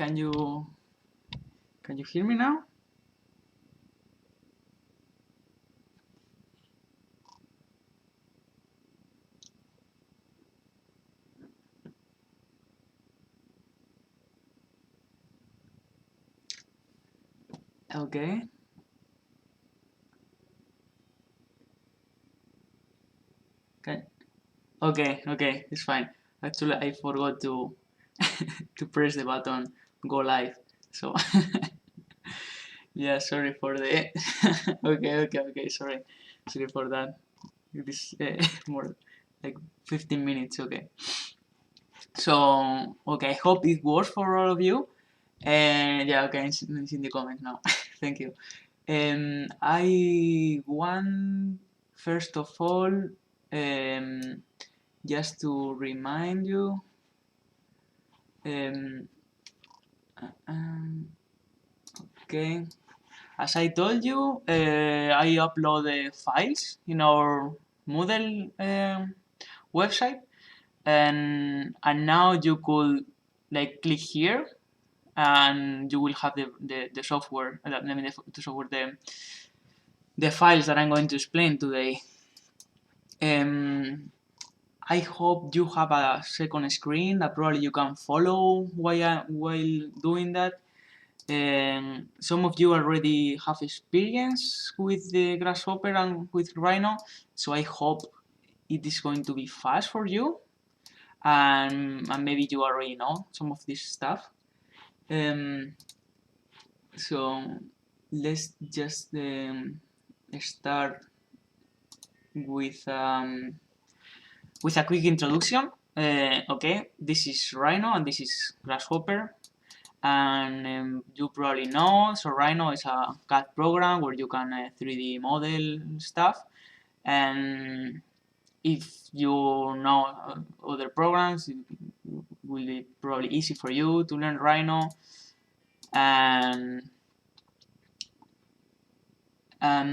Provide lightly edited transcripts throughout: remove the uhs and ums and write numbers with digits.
Can you hear me now? Okay. Okay, it's fine. Actually, I forgot to to press the button go live. So yeah, sorry for the okay, sorry for that. It is more like 15 minutes. Okay. So okay, I hope it works for all of you. And yeah, okay, it's in the comments now. Thank you. I want first of all just to remind you okay, as I told you, I upload the files in our Moodle website, and now you could like click here and you will have the software, the software, the files that I'm going to explain today. I hope you have a second screen that probably you can follow while doing that. Some of you already have experience with the Grasshopper and with Rhino, so I hope it is going to be fast for you, and maybe you already know some of this stuff. So let's just start with a quick introduction. Okay, this is Rhino and this is Grasshopper, and you probably know, so Rhino is a CAD program where you can 3D model stuff, and if you know other programs, it will be probably easy for you to learn Rhino. And at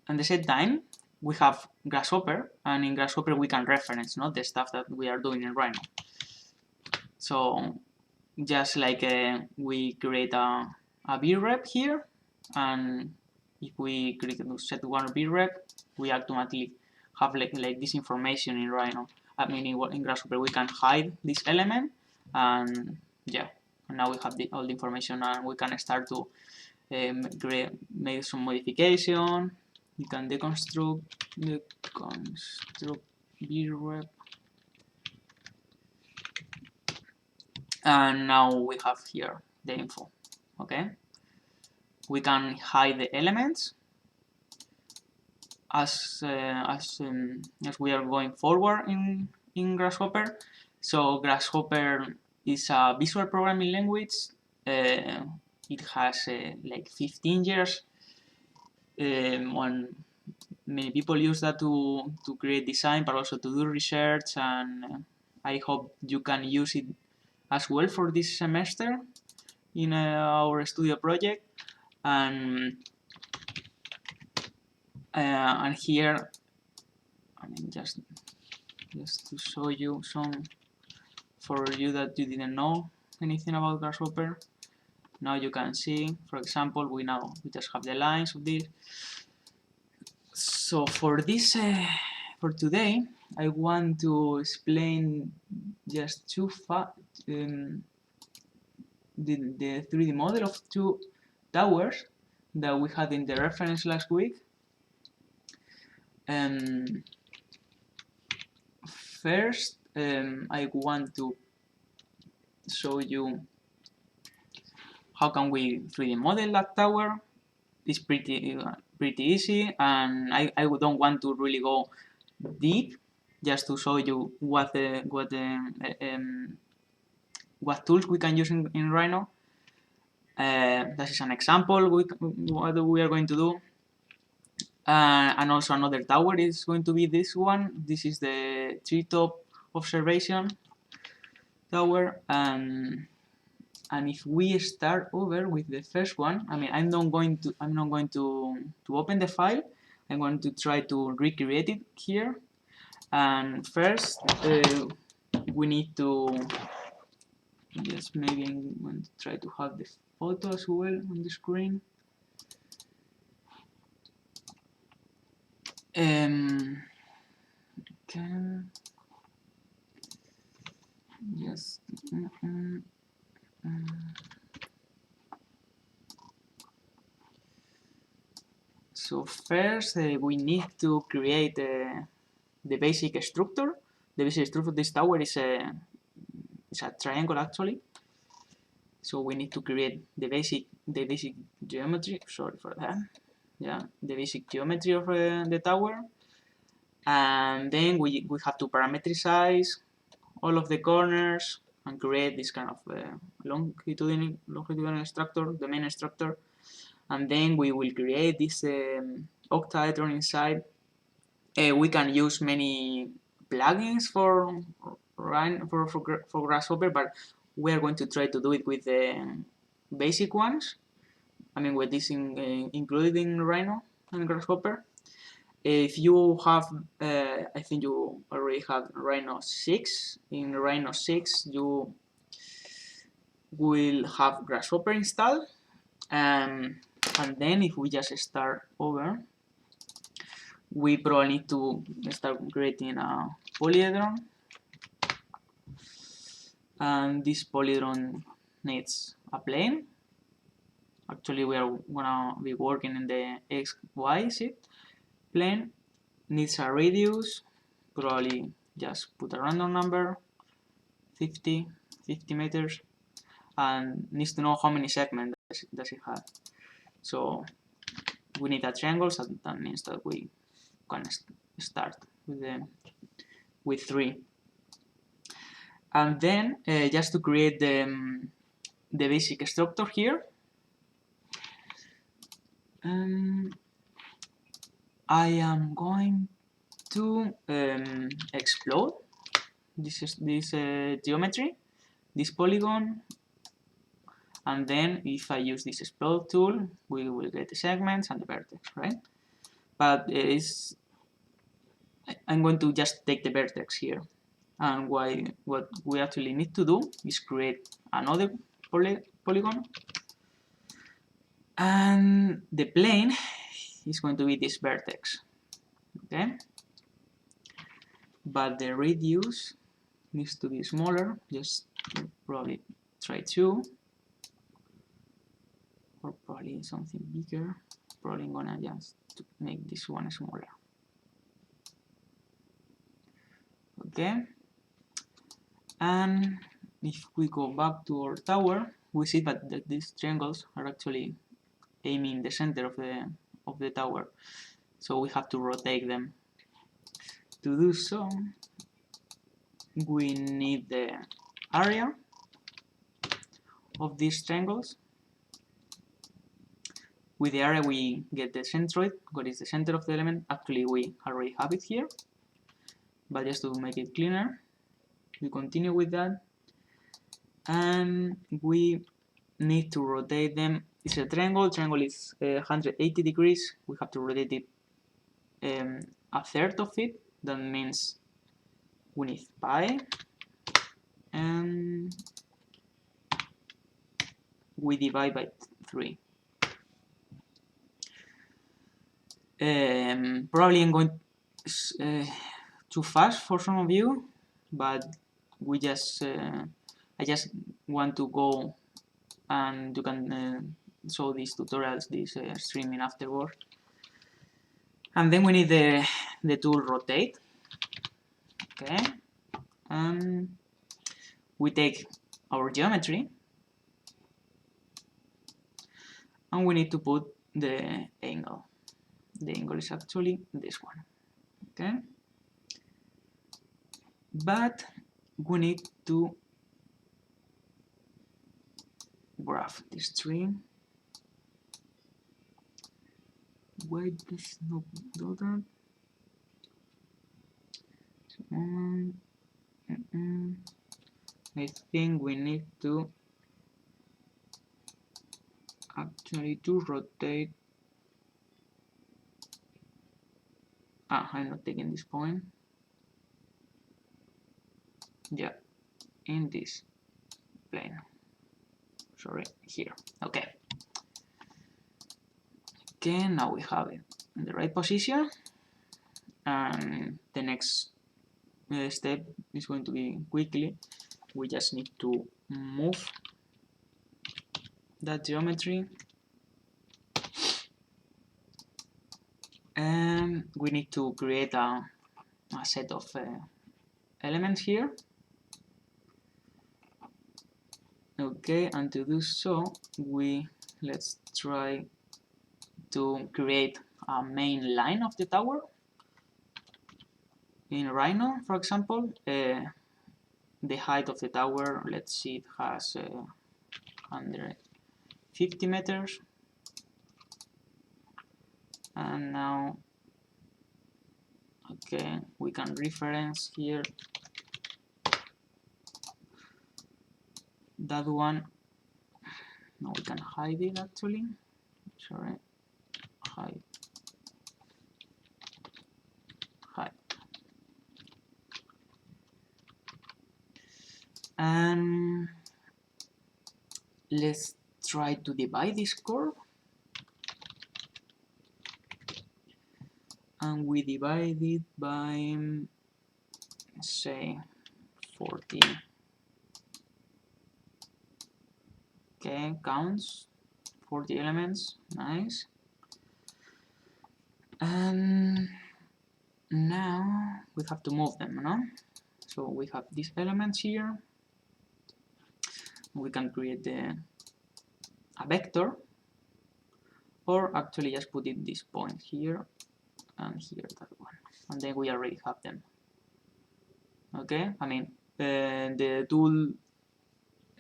the same time, we have Grasshopper, and in Grasshopper we can reference the stuff that we are doing in Rhino. So just like we create a vrep here, and if we click to set one vrep, we automatically have like this information in Rhino. I mean, in Grasshopper we can hide this element, and yeah, and now we have all the information, and we can start to make some modification. You can deconstruct vrep, and now we have here the info. Okay, we can hide the elements as we are going forward in Grasshopper. So Grasshopper is a visual programming language. It has like 15 years. When many people use that to create design, but also to do research, and I hope you can use it as well for this semester in our studio project. And here, I mean, just to show you some, for you that you didn't know anything about Grasshopper. Now you can see, for example, we just have the lines of this. So for this, for today, I want to explain just the 3D model of two towers that we had in the reference last week. First, I want to show you how can we 3D model that tower. It's pretty easy, and I don't want to really go deep, just to show you what tools we can use in Rhino. That is an example what we are going to do. And also another tower is going to be this one. This is the treetop observation tower, and if we start over with the first one, I mean, I'm not going to open the file. I'm going to try to recreate it here. And first, we need to Yes, maybe I'm going to try to have the photo as well on the screen. Okay. Yes. So first, we need to create the basic structure. The basic structure of this tower is a triangle actually. So we need to create the basic geometry. Sorry for that. Yeah, the basic geometry of the tower, and then we have to parametricize all of the corners and create this kind of longitudinal structure, the main structure, and then we will create this octahedron inside. We can use many plugins for Grasshopper, but we are going to try to do it with the basic ones. I mean, with this included in Rhino and Grasshopper. If you have, I think you already have Rhino 6. In Rhino 6, you will have Grasshopper installed. And then if we just start over, we probably need to start creating a polyhedron. And this polyhedron needs a plane. Actually, we are gonna be working in the XY plane. Needs a radius, probably just put a random number, 50 meters, and needs to know how many segments does it have. So we need a triangle, so that means that we can start with 3. And then just to create the basic structure here, I am going to explode this geometry, this polygon, and then if I use this explode tool, we will get the segments and the vertex, right? But I'm going to just take the vertex here, and what we actually need to do is create another polygon, and the plane is going to be this vertex, okay? But the radius needs to be smaller, just probably try 2, or probably something bigger. Probably I'm gonna just make this one smaller. Okay, and if we go back to our tower, we see that these triangles are actually aiming the center of the tower, so we have to rotate them. To do so, we need the area of these triangles. With the area we get the centroid, what is the center of the element. Actually we already have it here, but just to make it cleaner, we continue with that, and we need to rotate them. It's a triangle is 180 degrees, we have to rotate it a third of it. That means we need pi, and we divide by 3. Probably I'm going too fast for some of you, but we just I just want to go, and you can show these tutorials, this streaming afterward. And then we need the tool rotate. Okay, and we take our geometry, and we need to put the angle. The angle is actually this one. Okay, but we need to graph this tree. Why does not do that? I think we need to actually rotate. I'm not taking this point. Yeah, in this. plane. Sorry, here. Okay. Okay, now we have it in the right position, and the next step is going to be quickly. We just need to move that geometry, and we need to create a set of elements here. Okay, and to do so, let's try to create a main line of the tower. In Rhino, for example, the height of the tower, let's see, it has 150 meters. And now, okay, we can reference here that one. Now we can hide it actually. Sorry, hide. And let's try to divide this curve. And we divide it by, say, 40. Okay, counts 40 elements. Nice. And now we have to move them, no? So we have these elements here. We can create a vector, or actually just put in this point here and here, that one, and then we already have them. Okay, I mean, the tool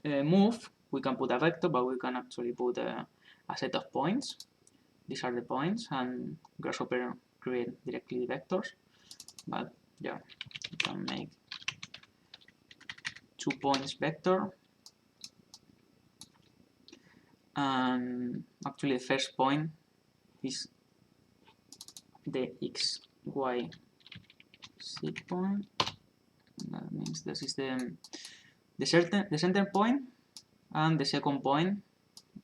move, we can put a vector, but we can actually put a set of points. These are the points, and Grasshopper create directly the vectors. But yeah, we can make 2 points vector. And actually the first point is the x, y, z point. That means this is the center point, and the second point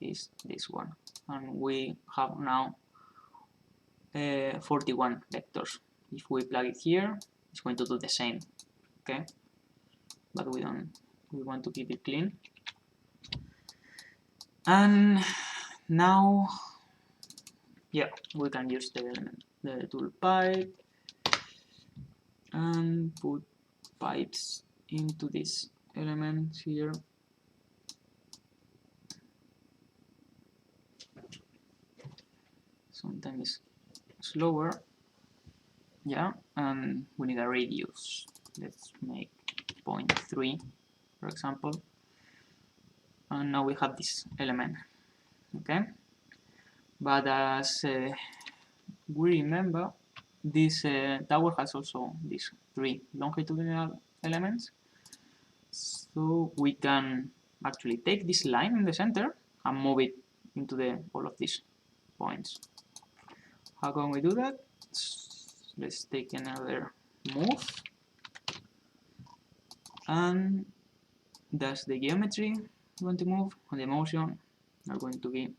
is this one. And we have now 41 vectors. If we plug it here, it's going to do the same. Okay, but we want to keep it clean. And now, yeah, we can use the tool pipe and put pipes into this element here. Sometimes slower. Yeah, and we need a radius. Let's make 0.3, for example. And now we have this element. Okay, but as we remember, this tower has also these 3 longitudinal elements. So we can actually take this line in the center and move it into all of these points. How can we do that? Let's take another move, and that's the geometry we want to move, and the motion are going to be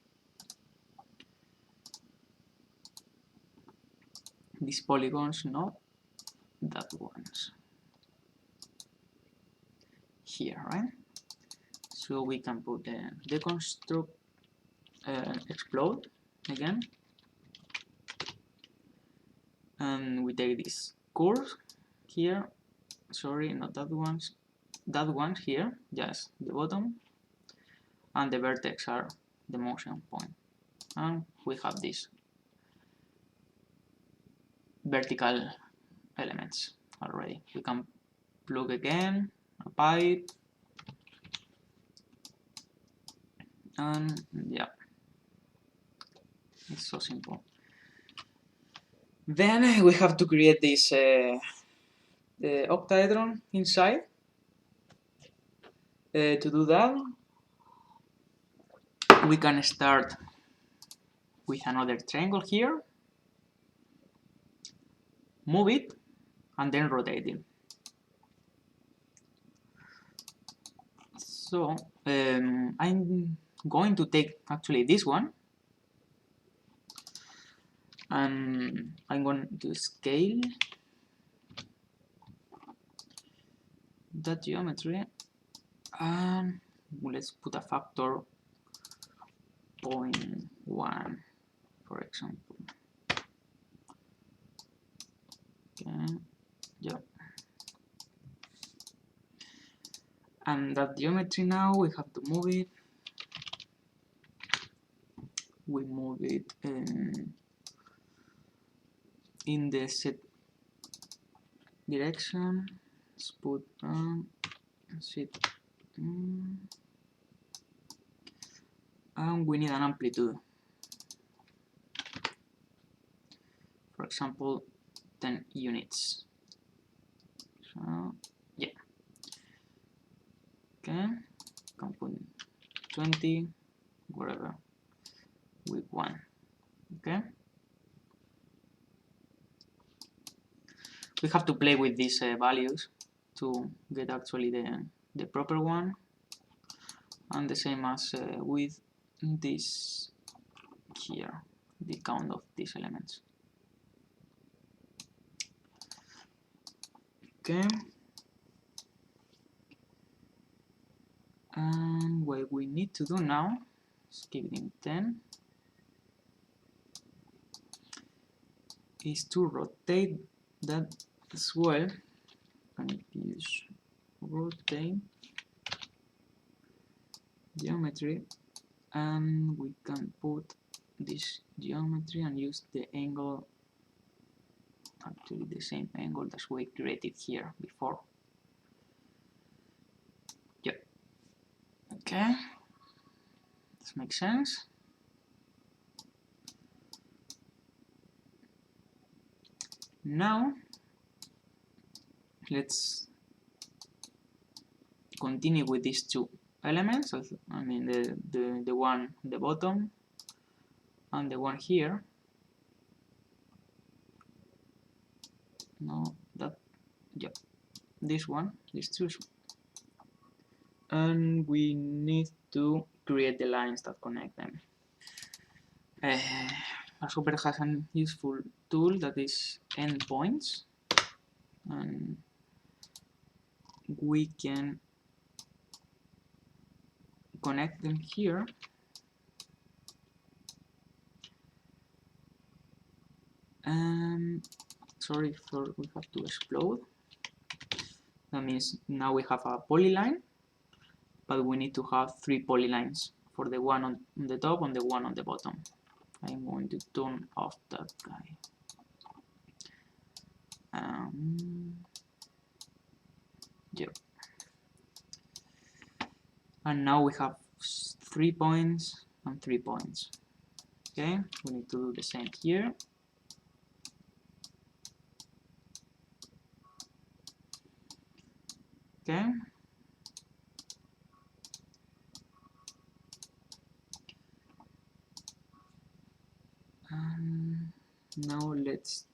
these polygons, not that ones here, right? So we can put the deconstruct, explode again, and we take this curve here. Sorry, not that ones. That one here, just the bottom, and the vertex are the motion point, and we have these vertical elements already. We can plug again a pipe, and yeah, it's so simple. Then we have to create this the octahedron inside. To do that, we can start with another triangle here, move it, and then rotate it. So I'm going to take actually this one, and I'm going to scale that geometry, and let's put a factor 0.1, for example. Okay, yeah. And that geometry now we have to move it. We move it in the set direction. Let's put set, and we need an amplitude. For example, 10 units. So yeah. Okay, can put 20, whatever, with 1. Okay. We have to play with these values to get actually the proper one, and the same as with this here, the count of these elements. Okay. And what we need to do now is keep it in 10, is to rotate that as well. And use rotate geometry, and we can put this geometry and use the angle, actually the same angle that we created here before. Yep. Okay, this makes sense. Now let's continue with these two elements. I mean the one at the bottom and the one here. No, that, yeah, this one, these two. And we need to create the lines that connect them. Grasshopper has a useful tool that is endpoints, and we can connect them here. Sorry, we have to explode. That means now we have a polyline, but we need to have 3 polylines for the one on the top and the one on the bottom. I'm going to turn off that guy. Yeah. And now we have 3 points and 3 points. Okay, we need to do the same here. Okay. And now let's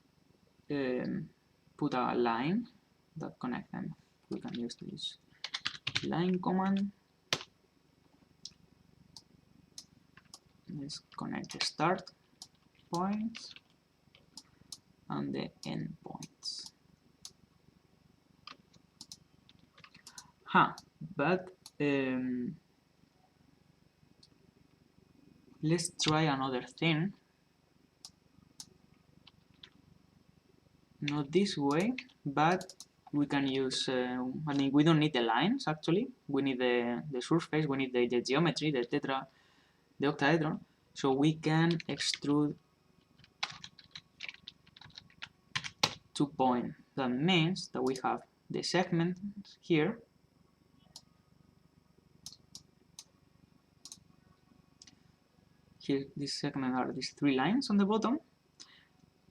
put a line that connect them. We can use this line command. Let's connect the start points and the end points. But let's try another thing. Not this way, but we can use, I mean, we don't need the lines actually. We need the surface, we need the geometry, the octahedron. So we can extrude 2 points. That means that we have the segment here. Here, this segment are these 3 lines on the bottom.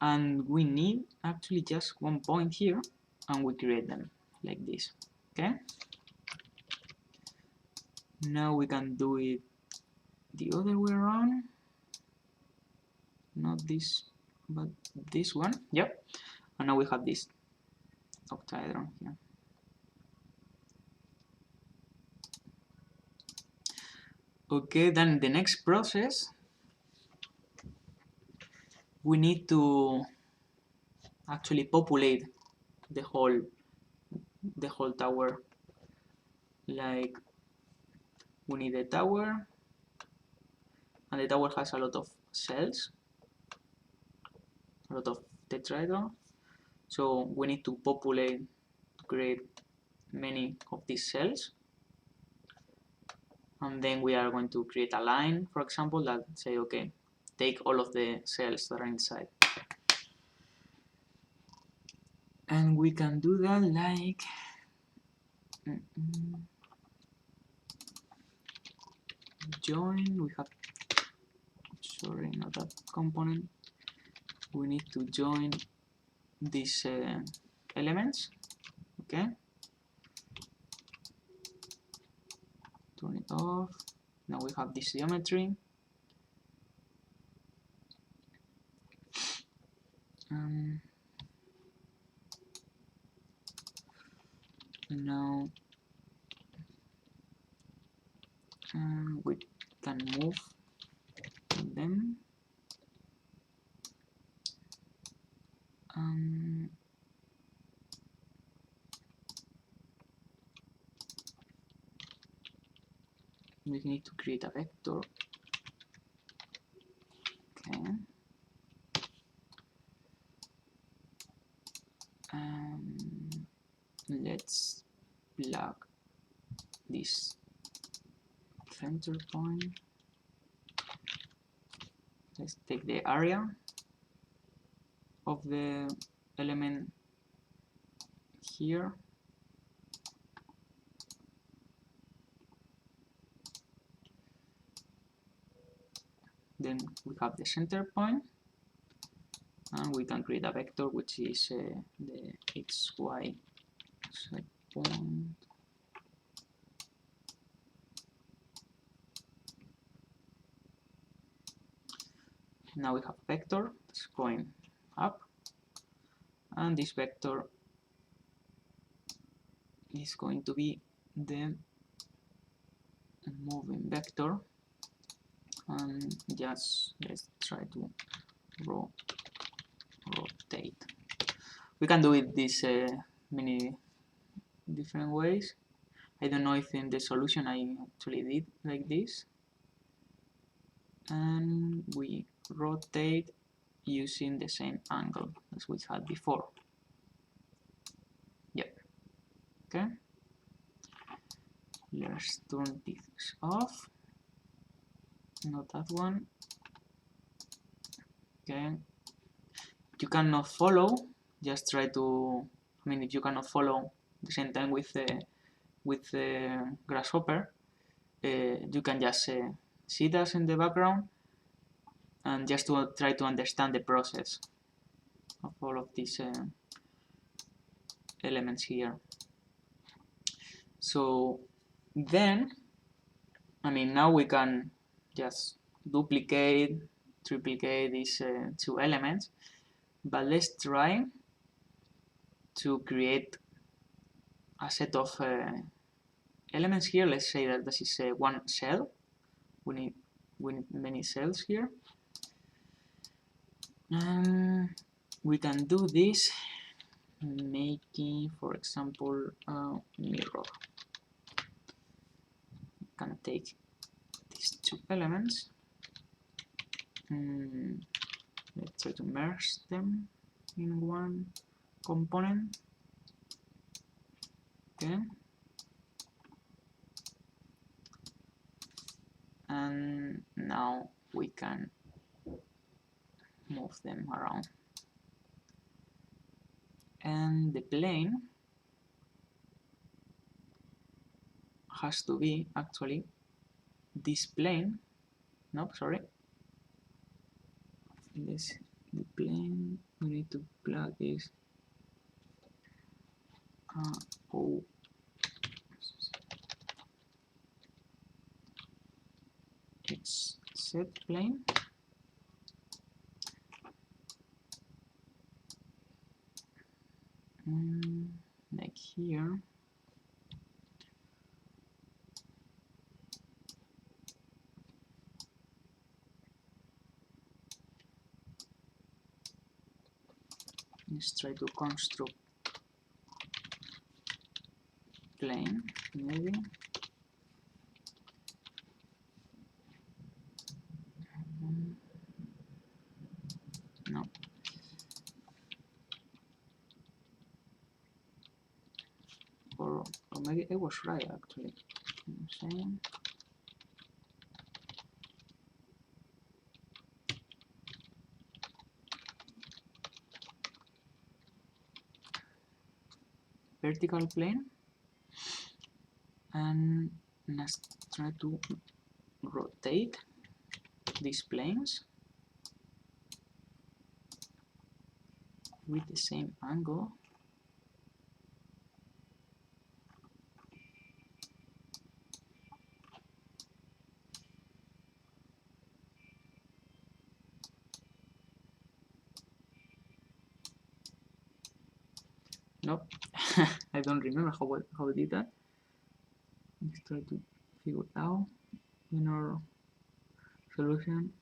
And we need actually just 1 point here, and we create them like this. Okay. Now we can do it the other way around. Not this, but this one. Yep. And now we have this octahedron here. Okay, then the next process, we need to actually populate the whole tower. Like, we need a tower, and the tower has a lot of cells, a lot of tetrahedron. So we need to populate to create many of these cells. And then we are going to create a line, for example, that say, okay, take all of the cells that are inside. And we can do that like join. We have, sorry, not that component. We need to join these elements. Okay. Turn it off. Now we have this geometry. Now we can move them. We need to create a vector. Okay. Let's plug this center point. Let's take the area of the element here. Then we have the center point, and we can create a vector which is the xy set point. Now we have a vector that's going up, and this vector is going to be the moving vector. And just let's try to rotate. We can do it this many different ways. I don't know if in the solution I actually did like this. And we rotate using the same angle as we had before. Yep. Okay. Let's turn this off. Not that one. Okay. You cannot follow. Just try to. I mean, if you cannot follow the same time with the Grasshopper, you can just see this in the background and just to try to understand the process of all of these elements here. So then, I mean, now we can just duplicate, triplicate these two elements, but let's try to create a set of elements here. Let's say that this is one cell. We need many cells here. We can do this making, for example, a mirror. We can take these two elements. Let's try to merge them in one component. Okay. And now we can move them around. And the plane has to be actually this plane. Nope, sorry. This the plane. We need to plug this. Oh. It's set plane. Like here. Let's try to construct plane, maybe. No. Or maybe I was right actually. Same. Vertical plane, and let's try to rotate these planes with the same angle. Nope. I don't remember how I did that. Let's try to figure it out in our solution.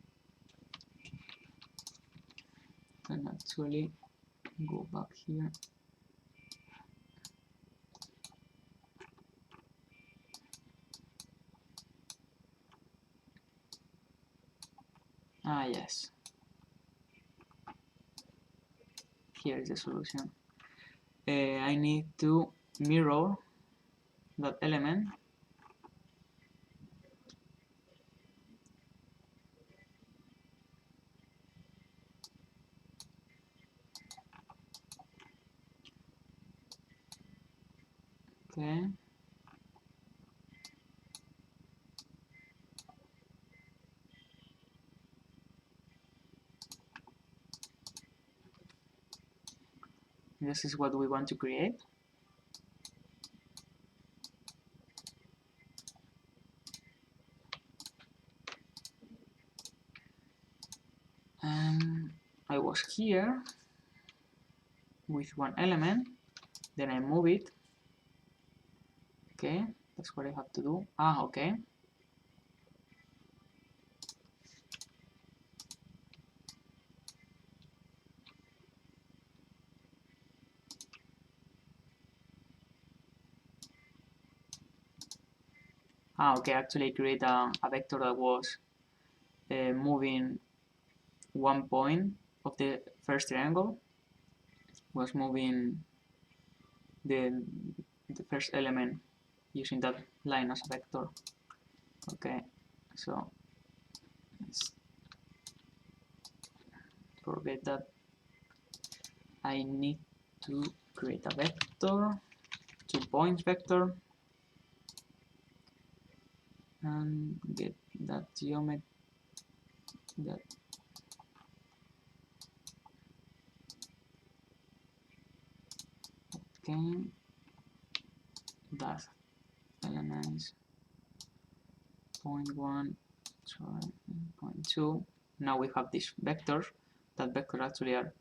And actually go back here. Ah, yes. Here is the solution. I need to mirror that element. Okay. This is what we want to create. And I was here with one element, then I move it. Okay, that's what I have to do. Ah, okay. Ah, okay, actually create a vector that was moving one point of the first triangle, was moving the first element using that line as a vector. Okay, so let's forget that. I need to create a vector, 2 points vector, and get that geometry, that okay, that elements 0.1, sorry, 0.2. Now we have these vectors. That vectors actually are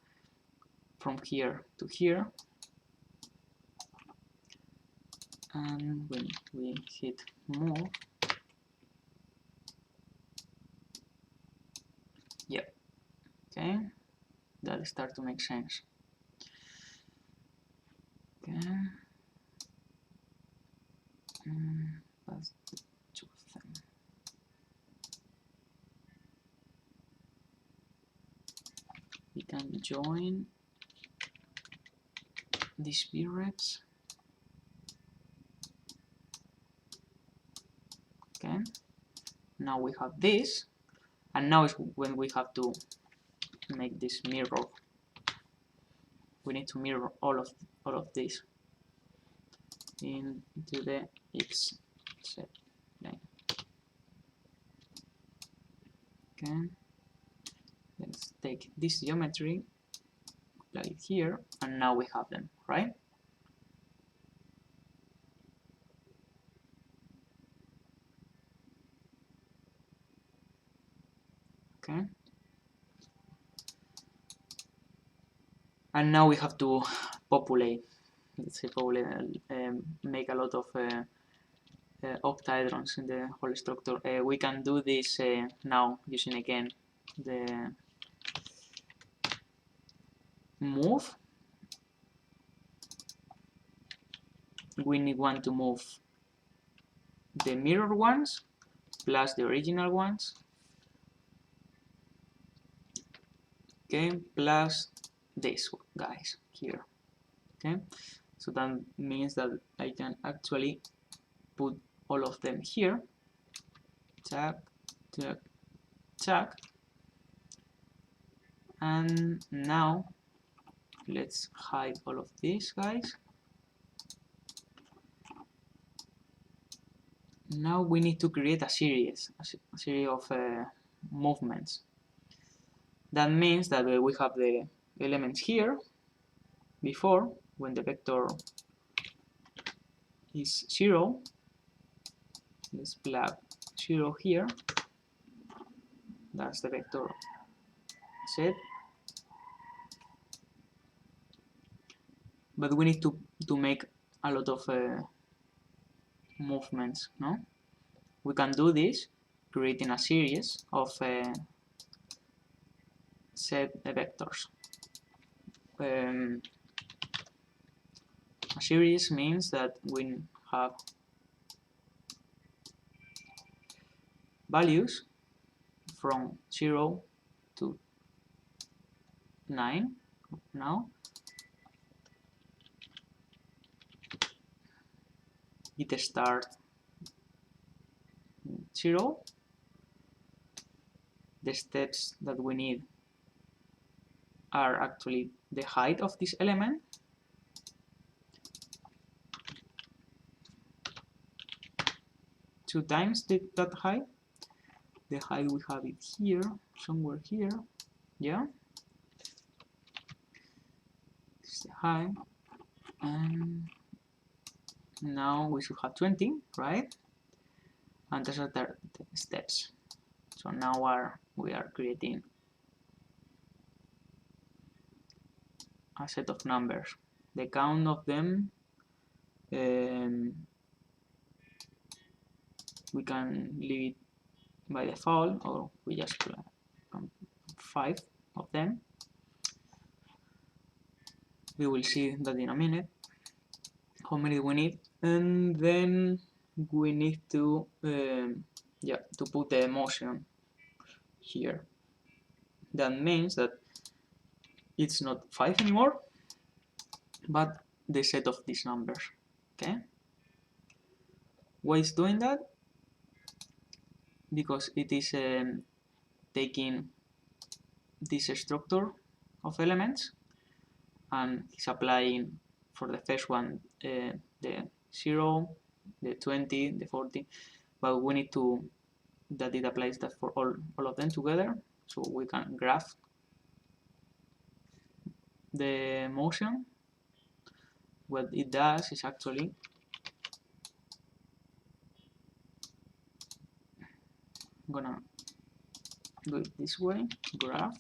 from here to here, and when we hit move, yep, okay, that starts to make sense. Okay, that's the two of them. We can join these V-reps. Okay, now we have this, and now is when we have to make this mirror. We need to mirror all of this into the X set line. Okay, let's take this geometry, apply it here, and now we have them, right? Okay, and now we have to populate. Let's say populate, make a lot of octahedrons in the whole structure. We can do this now using again the move we want to move the mirror ones plus the original ones, okay, plus these guys here, okay. So that means that I can actually put all of them here, check, check, check, and now let's hide all of these guys. Now we need to create a series of movements. That means that we have the elements here before, when the vector is 0. Let's plug 0 here. That's the vector set. But we need to make a lot of movements, no? We can do this creating a series of set vectors. A series means that we have values from 0 to 9 now. It starts 0. The steps that we need are actually the height of this element. Two times that height. The height we have it here, somewhere here. Yeah. This is the height. And now we should have 20, right? And those are the steps. So now we are creating a set of numbers. The count of them, we can leave it by default, or we just put 5 of them. We will see that in a minute, how many we need, and then we need to to put the motion here. That means that it's not 5 anymore, but the set of these numbers. Okay. Why is doing that? Because it is taking this structure of elements and it's applying for the first one the 0, the 20, the 40, but we need to that it applies that for all of them together, so we can graph the motion. What it does is actually I'm gonna do it this way, graph.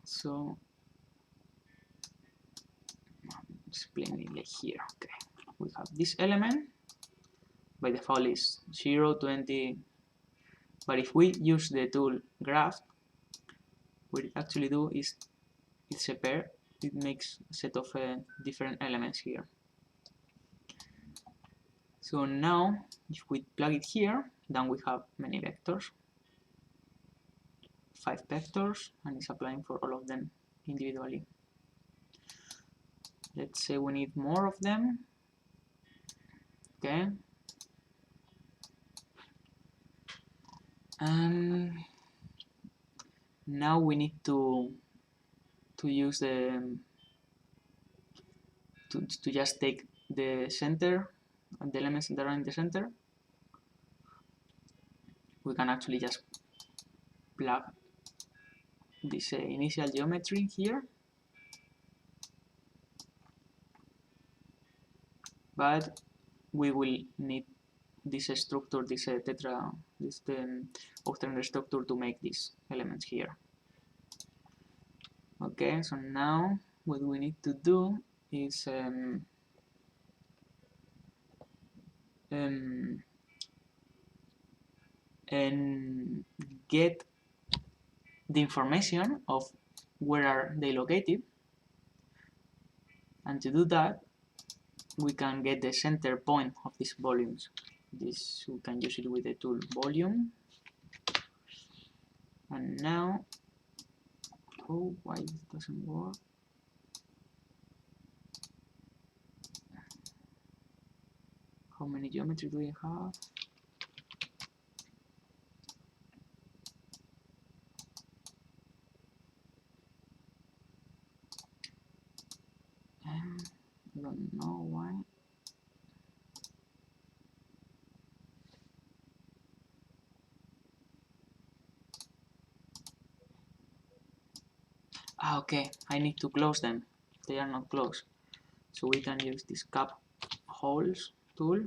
So explain it like here. Okay, we have this element. By default is 0, 20, but if we use the tool graph, what it actually do is it's a pair. It makes a set of different elements here. So now, if we plug it here, then we have many vectors, 5 vectors, and it's applying for all of them individually. Let's say we need more of them. Okay. And now we need to use the to just take the center and the elements that are in the center. We can actually just plug this initial geometry here, but we will need this structure, this octagonal structure to make these elements here. Okay, so now what we need to do is and get the information of where are they located. And to do that, we can get the center point of these volumes. This, we can use it with the tool volume. And now, oh, why it doesn't work? How many geometry do we have? I don't know why. Ah, okay, I need to close them. They are not closed. So we can use this cap holes tool.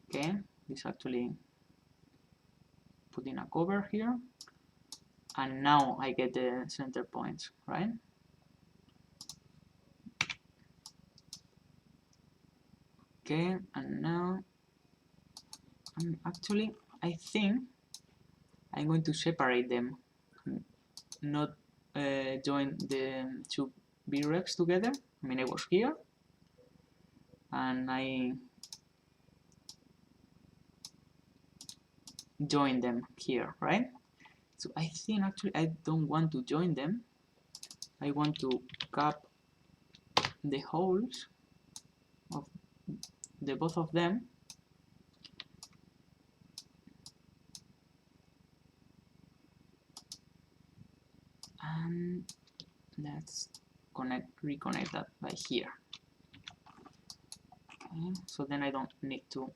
Okay, this actually put in a cover here. And now I get the center points, right? Okay, and now I think I'm going to separate them, not join the two B-Rex together. I mean, I was here, and I join them here, right? So I think actually I don't want to join them. I want to cap the holes of the both of them. And let's reconnect that by here. Okay, so then I don't need to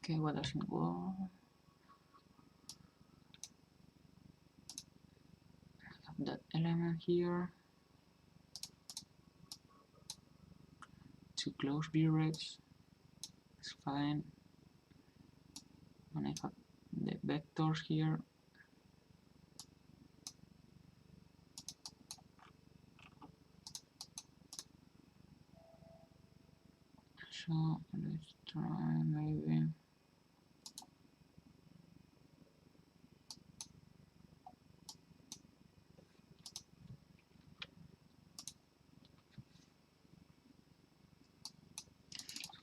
okay, what doesn't work? Have that element here. To close B-Rex. It's fine. And I have the vectors here. So let's try maybe.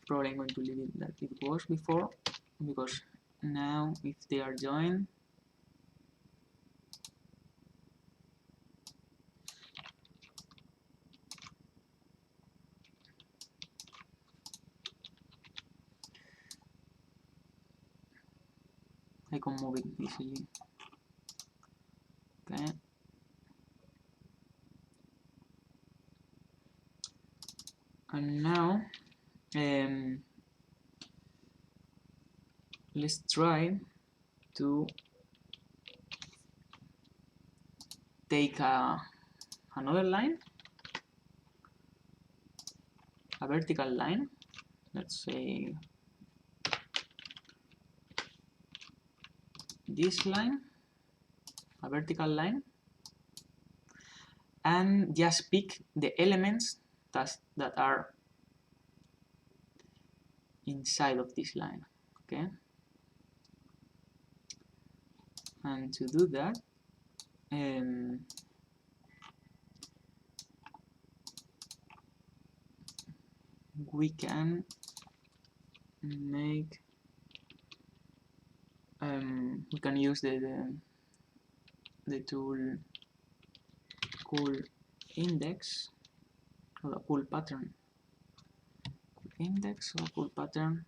Probably I'm going to leave it like it was before, because now if they are joined, I can move it easily. Okay. And now let's try to take another line, a vertical line, let's say this line, a vertical line, and just pick the elements that are inside of this line, okay? And to do that, we can make we can use the tool cool index or a cool pattern, index or cool pattern,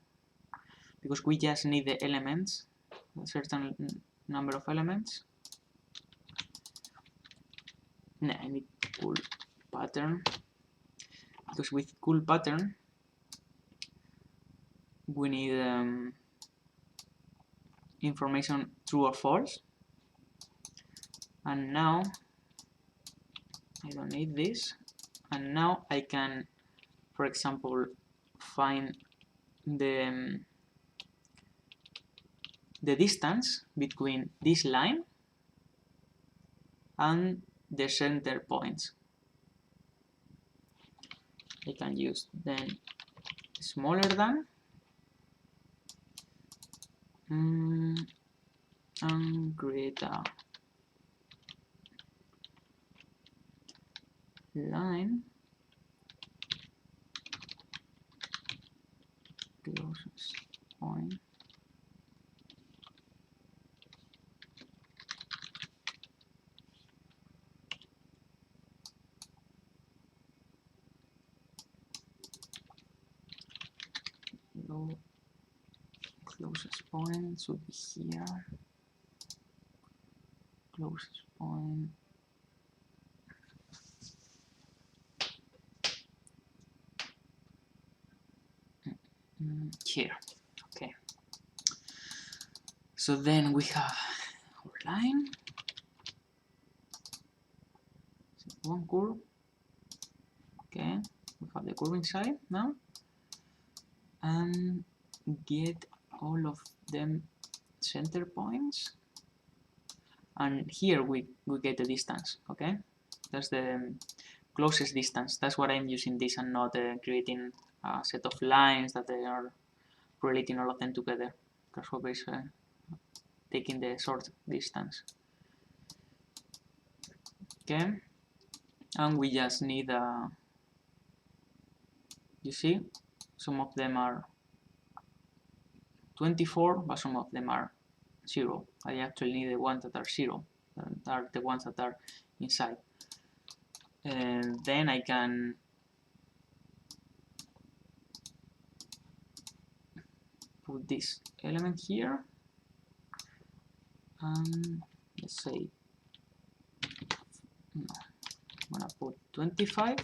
because we just need the elements, a certain number of elements. No, I need cool pattern, because with cool pattern we need information true or false. And now I don't need this. And now I can, for example, find the distance between this line and the center points. I can use then smaller than and create a line closest point closest point should be here. Closest point here. Okay. So then we have our line. One curve. Okay. We have the curve inside now. And get all of them center points. And here we get the distance. Okay. That's the closest distance. That's what I'm using this and not creating a set of lines that they are relating all of them together. Grasshopper is taking the short distance. Okay, and we just need you see, some of them are 24, but some of them are 0. I actually need the ones that are 0, that are the ones that are inside. And then I can put this element here, and let's say no, I'm gonna put 25,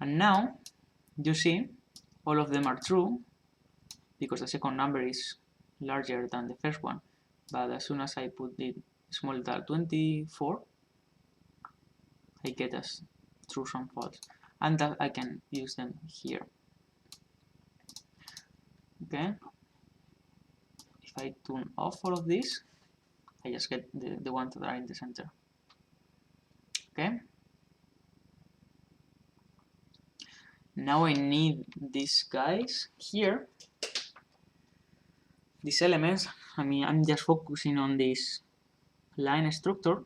and now you see all of them are true because the second number is larger than the first one, but as soon as I put it smaller than 24, I get as true some false, and that I can use them here. Okay, if I turn off all of this, I just get the ones that are in the center. Okay, now I need these guys here, these elements. I mean, I'm just focusing on this line structure,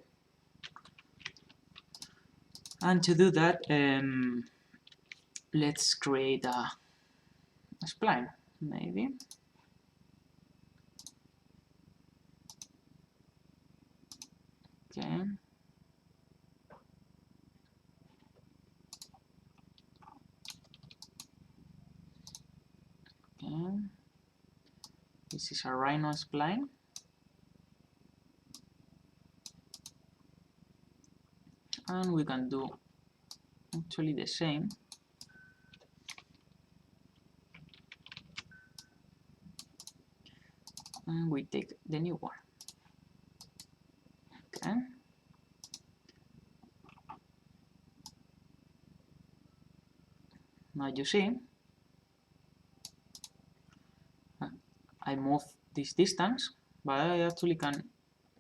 and to do that, let's create a spline, maybe. Okay. Okay. This is a rhino spline. And we can do actually the same. And we take the new one. Okay. Now you see, I move this distance, but I actually can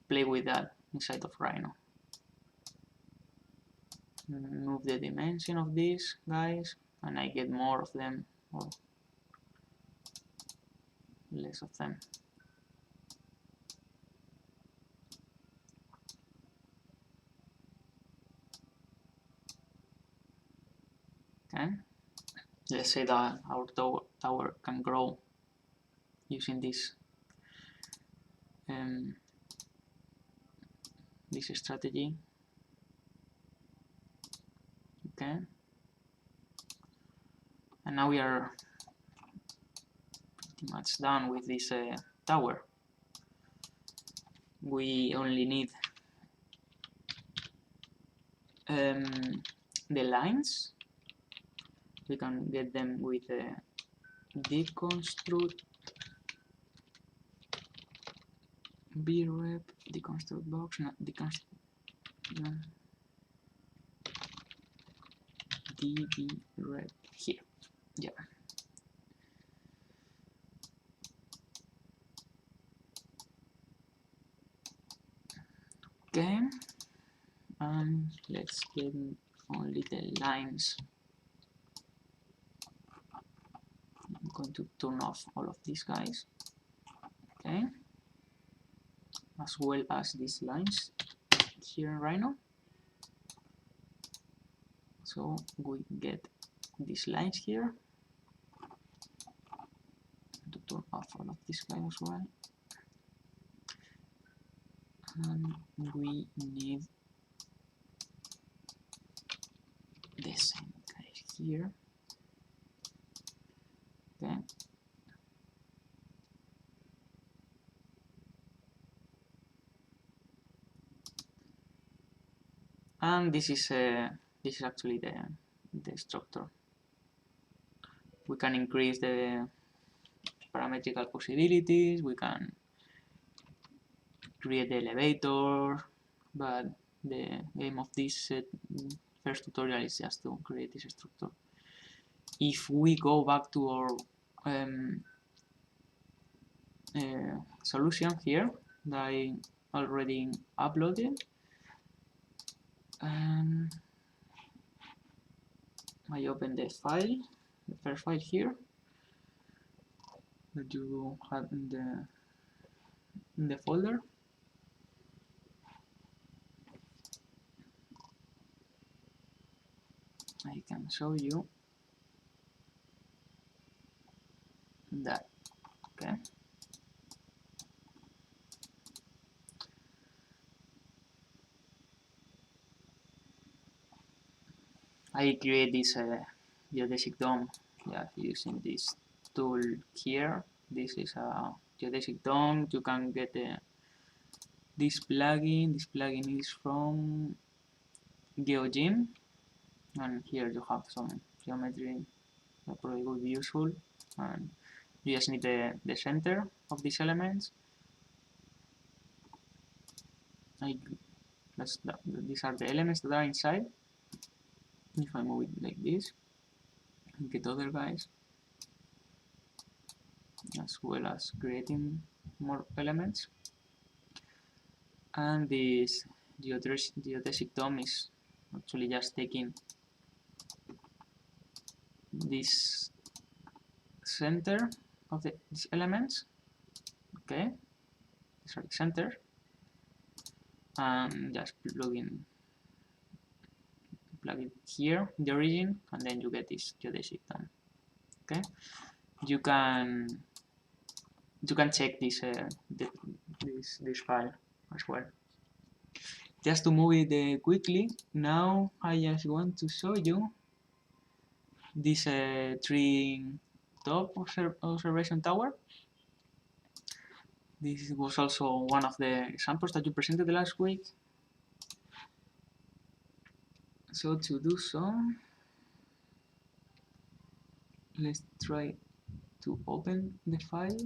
play with that inside of Rhino. Move the dimension of these guys, and I get more of them or less of them. Okay, let's say that our tower can grow using this this strategy. Okay, and now we are pretty much done with this tower. We only need the lines. We can get them with deconstruct brep deconstruct box, not deconstruct db red here. Yeah. Okay, and let's get only the lines. I'm going to turn off all of these guys. Okay, as well as these lines here in Rhino. So we get these lines here. To turn off all of this guy as well. And we need the same guy here. Okay. And this is actually the structure. We can increase the parametrical possibilities. We can create the elevator, but the aim of this first tutorial is just to create this structure. If we go back to our solution here that I already uploaded, I open the file, the first file here that you had in the folder. I can show you that. Okay. I create this geodesic dome, yeah, using this tool here. This is a geodesic dome. You can get this plugin. This plugin is from GeoGym, and here you have some geometry that probably would be useful. And you just need the center of these elements. These are the elements that are inside. If I move it like this, I get other guys, as well as creating more elements. And this geodesic dome is actually just taking this center of these elements. Okay, these are the center, and just plug it here in the origin, and then you get this geodesic dome. Okay, you can check this this file as well. Just to move it quickly, now I just want to show you this tree top observation tower. This was also one of the examples that you presented last week. So to do so, let's try to open the file.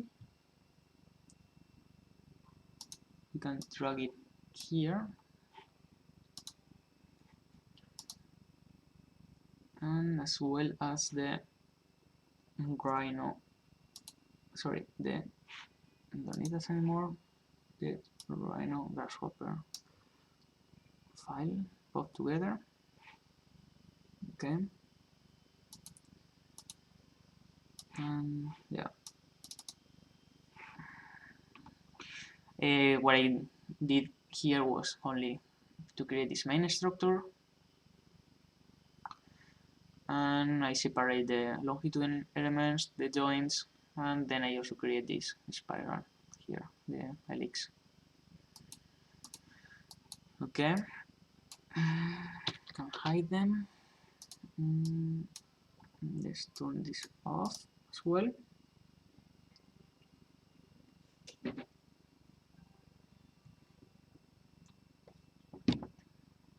You can drag it here, and as well as the Rhino. Sorry, I don't need this anymore. The Rhino Grasshopper file, both together. Okay. And yeah. What I did here was only to create this main structure, and I separate the longitudinal elements, the joints, and then I also create this spiral here, the helix. Okay, can hide them. Let's turn this off as well.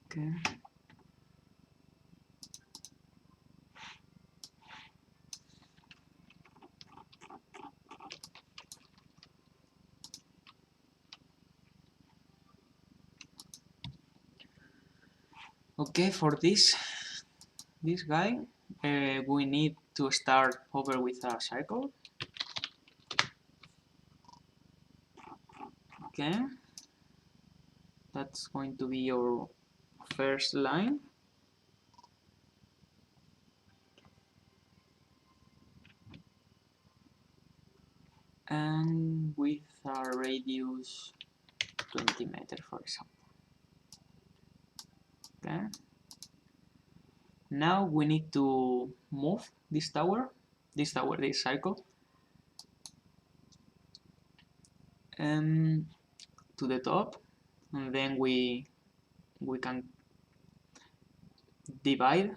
Okay. Okay, for this guy, we need to start over with a circle. Okay, that's going to be your first line. And with a radius 20 meters, for example. Okay. Now we need to move this circle, to the top, and then we can divide,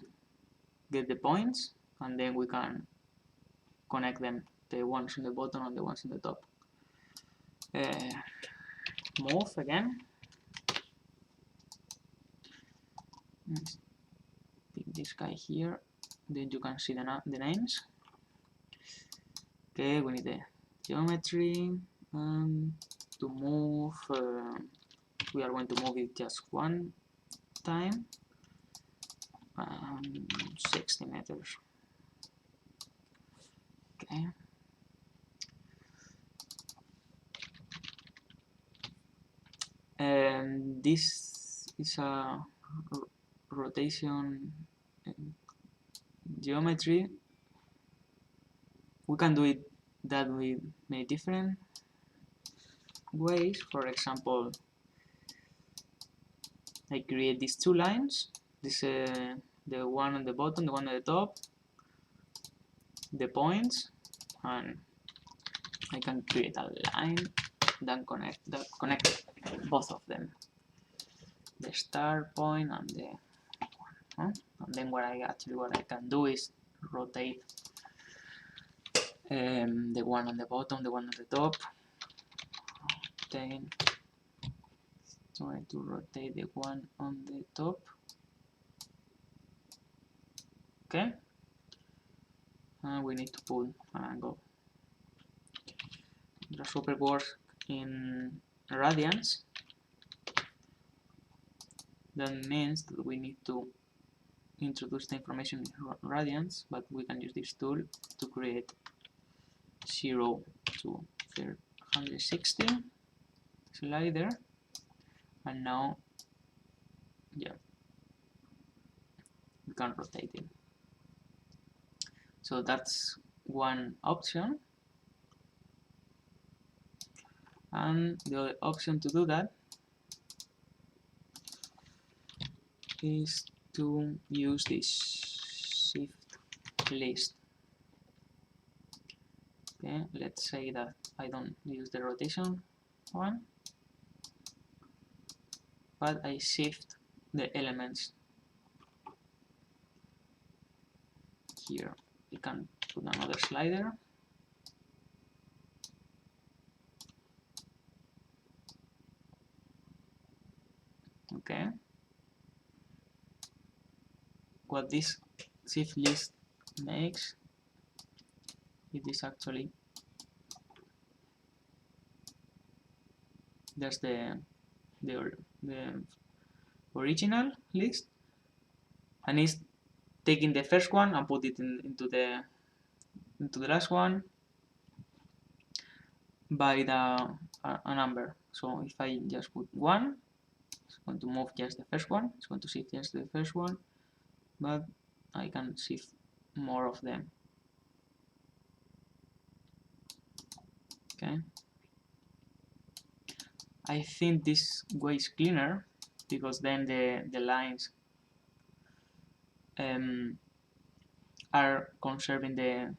get the points, and then we can connect them, the ones on the bottom and the ones on the top. Move again. Pick this guy here, then you can see the names. Okay, we need the geometry, and to move, we are going to move it just one time, 60 meters. Okay. And this is a rotation geometry. We can do it that with many different ways. For example, I create these two lines. This the one on the bottom, the one at the top, the points, and I can create a line that connect both of them, the start point and the one. And then what I can do is rotate the one on the bottom, the one on the top. Then try to rotate the one on the top. Okay, and we need to put an angle. Grasshopper works in radians. That means that we need to introduce the information in radians, but we can use this tool to create 0 to 160 slider, and now, yeah, we can rotate it. So that's one option, and the other option to do that is to use this shift list. Okay, let's say that I don't use the rotation one, but I shift the elements here. We can put another slider. Okay. What this shift list makes, it is actually, there's the original list, and it's taking the first one and put it into the last one by a number. So if I just put 1, it's going to move just the first one, it's going to shift just the first one, but I can shift more of them. Okay, I think this way is cleaner, because then the lines are conserving the.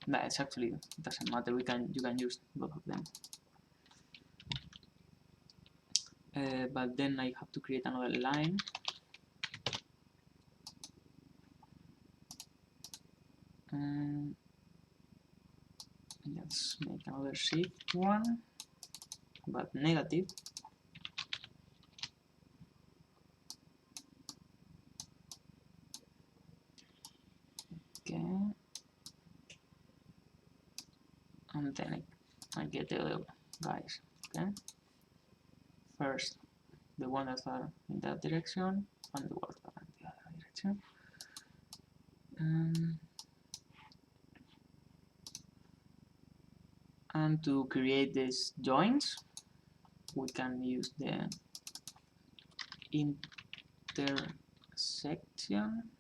It's actually doesn't matter. You can use both of them. But then I have to create another line. Let's make another shift one, but negative. Okay, and then I get the other guys. Okay, first the one that are in that direction, and the other direction. And to create these joints, we can use the intersection.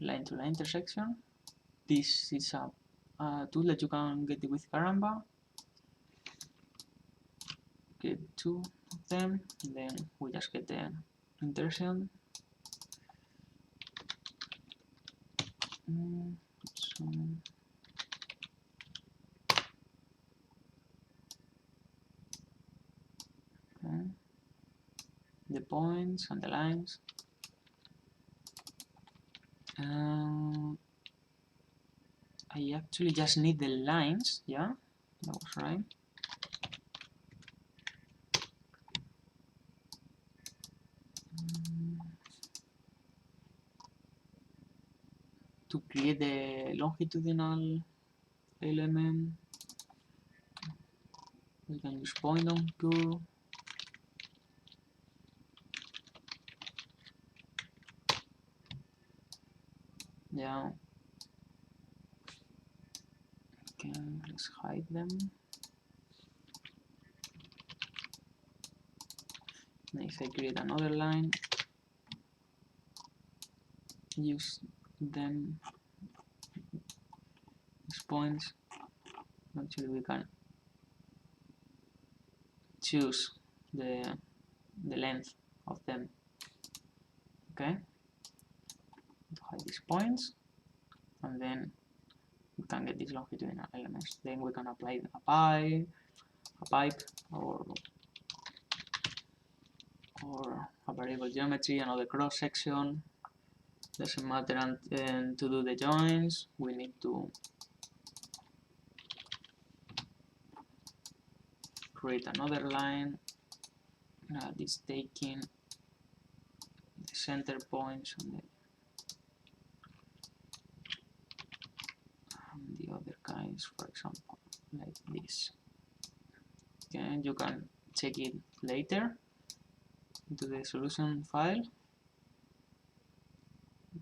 Line to line intersection. This is a tool that you can get with Caramba. Get two of them, and then we just get the intersection. Okay. The points and the lines. I actually just need the lines, yeah, that was right. To create the longitudinal element, we can use point on curve. Yeah. Okay, let's hide them. And if I create another line, use them, these points. Actually, we can choose the length of them. Okay, hide these points, and then we can get these longitudinal elements. Then we can apply a pipe, or a variable geometry, another cross section. Doesn't matter. And to do the joins, we need to create another line that is taking the center points on the other guys, for example, like this. Okay, you can check it later into the solution file.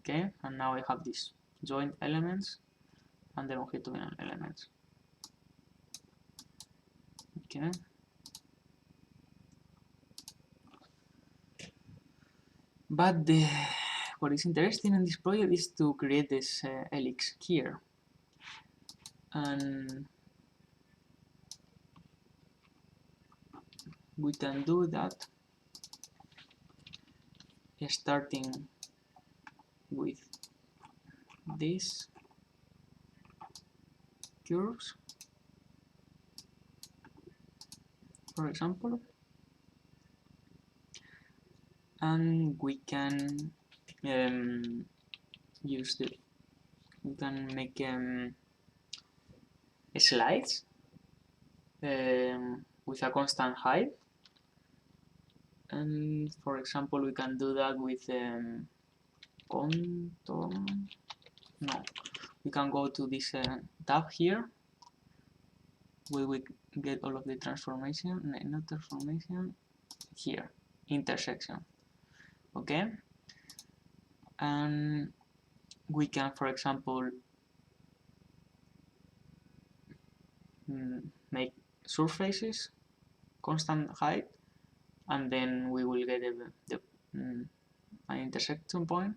Okay, and now I have these joint elements and the longitudinal elements. Okay. But what is interesting in this project is to create this helix here. And we can do that starting with these curves, for example, and we can we can make slides with a constant height. And for example, we can do that with contour. No, we can go to this tab here, where we get all of the transformation, not transformation, here, intersection. Okay, and we can, for example, make surfaces constant height, and then we will get an intersection point.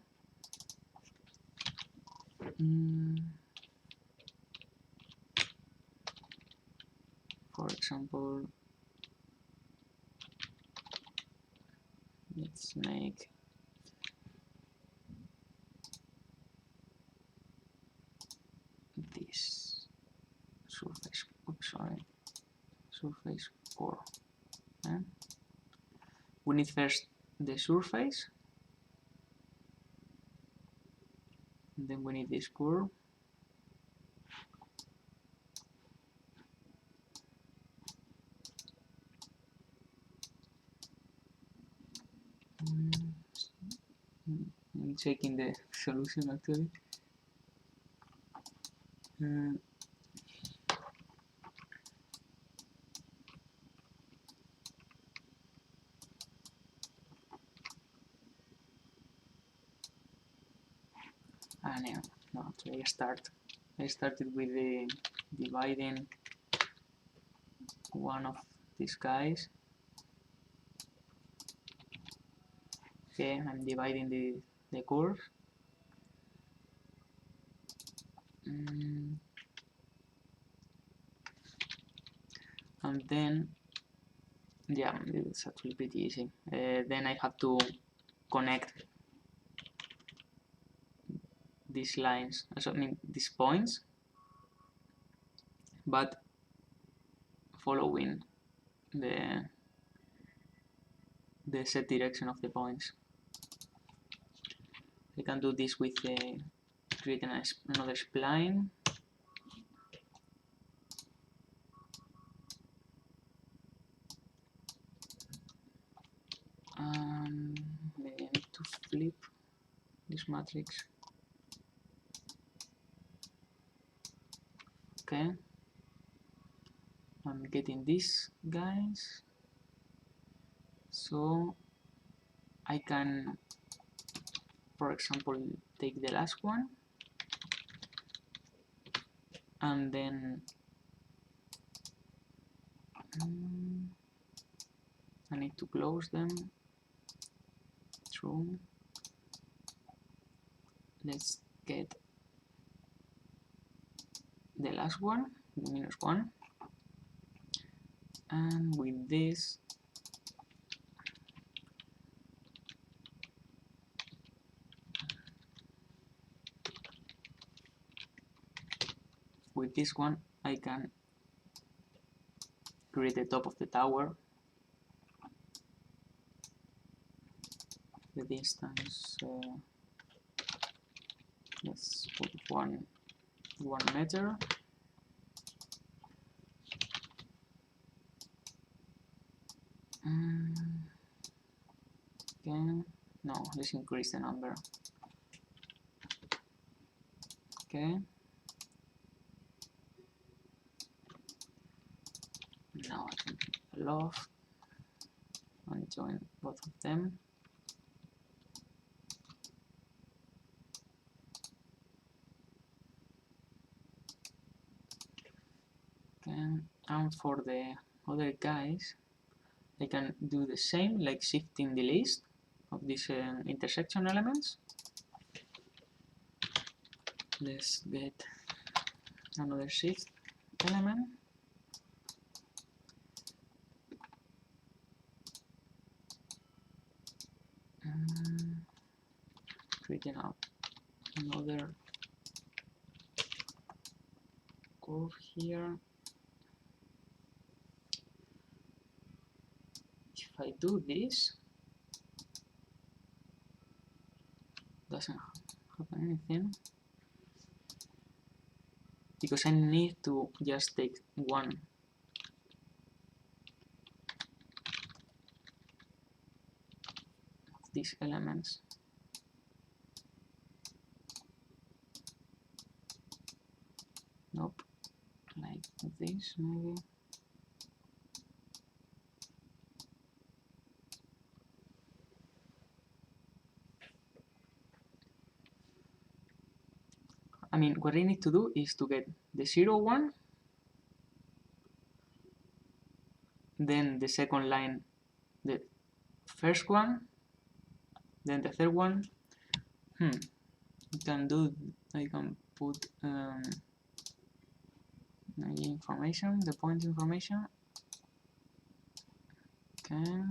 For example, let's make this surface. Oops, sorry, surface 4. Okay. We need first the surface, and then we need this curve. I'm checking the solution actually. and no, actually I started with the dividing one of these guys. Okay, I'm dividing the curve. And then, yeah, it's actually pretty easy. Then I have to connect these lines, I mean these points, but following the set direction of the points. I can do this with creating another spline. Maybe I need to flip this matrix. Okay, I'm getting these guys, so I can, for example, take the last one and then I need to close them. True. Let's get the last one, the -1, and with this one I can create the top of the tower. The distance, let's put 1 meter. Okay, no, let's increase the number. Okay, now I can loft and join both of them. Okay, and for the other guys, I can do the same, like shifting the list of these intersection elements. Let's get another shift element. Creating out another curve here. If I do this, doesn't happen anything because I need to just take one of these elements. Nope, like this maybe. I mean, what I need to do is to get the 0, 1, then the second line, the first one, then the third one. I can put maybe information, the point information. Okay.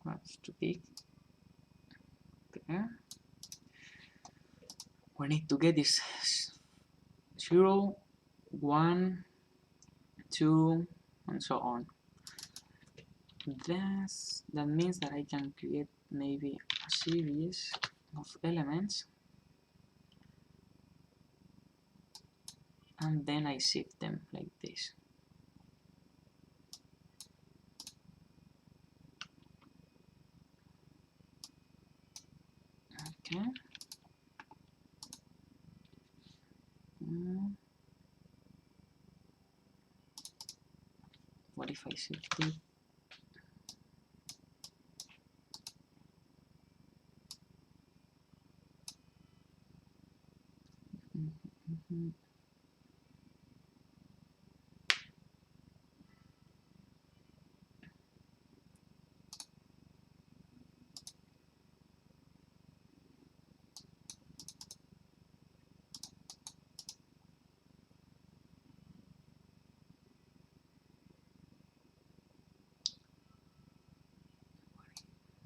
That's too big. Okay. We need to get this 0, 1, 2, and so on. That means that I can create maybe a series of elements and then I shift them like this. Okay. What if I shift it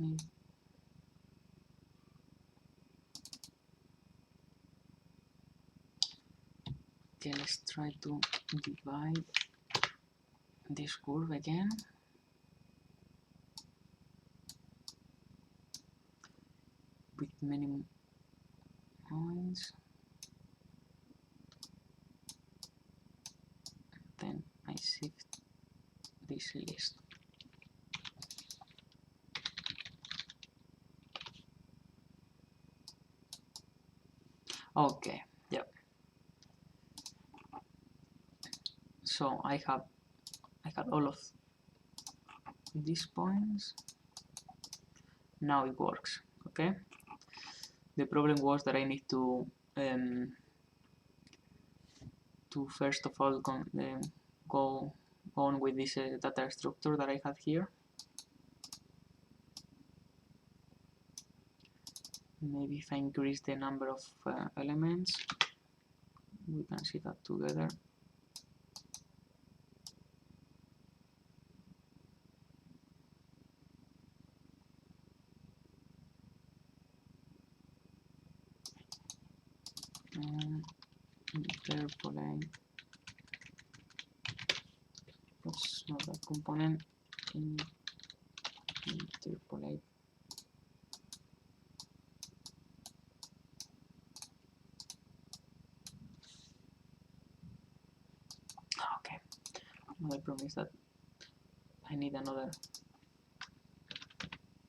Okay, let's try to divide this curve again. With many points. Then I shift this list. Okay, yep. So I have all of these points. Now it works. Okay. The problem was that I need to first of all go on with this data structure that I have here. Maybe if I increase the number of elements, we can see that together. Interpolate. That's not that component. Interpolate. Okay. My problem is that I need another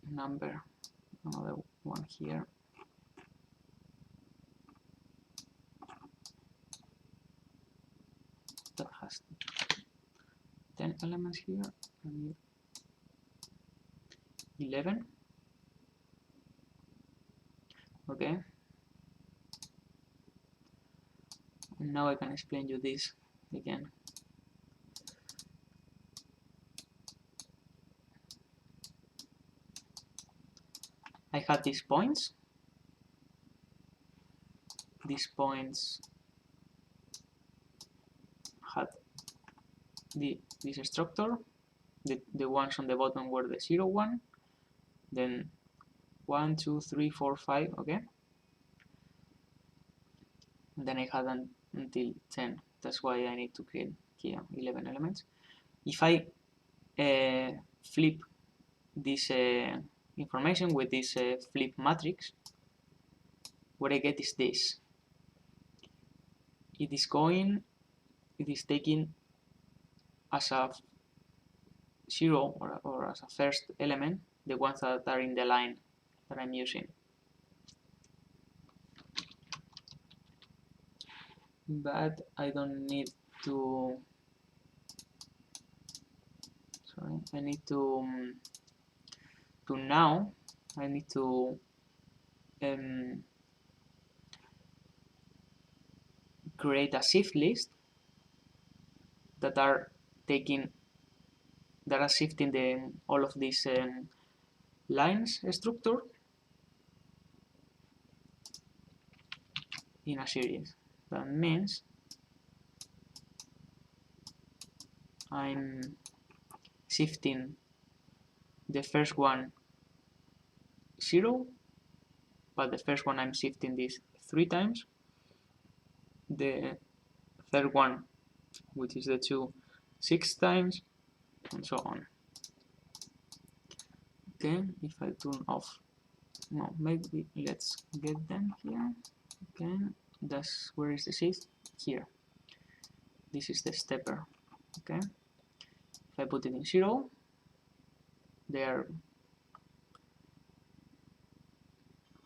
number, another one here. That has 10 elements here. I need 11. Okay. And now I can explain you this again. I had these points. These points had this structure. The ones on the bottom were the 0, 1. Then 1, 2, 3, 4, 5. Okay. And then I had until 10. That's why I need to create here 11 elements. If I flip this information with this flip matrix, what I get is this. It is taking as a 0 or as a first element the ones that are in the line that I'm using. But I don't need to, sorry, I need to now, I need to create a shift list that are shifting all of these lines structure in a series. That means I'm shifting the first one 0, but the first one I'm shifting this 3 times. The third one, which is the 2, 6 times, and so on. Okay, if I turn off, no, maybe let's get them here. Okay, that's where is the shift? Here. This is the stepper. Okay, if I put it in 0, they are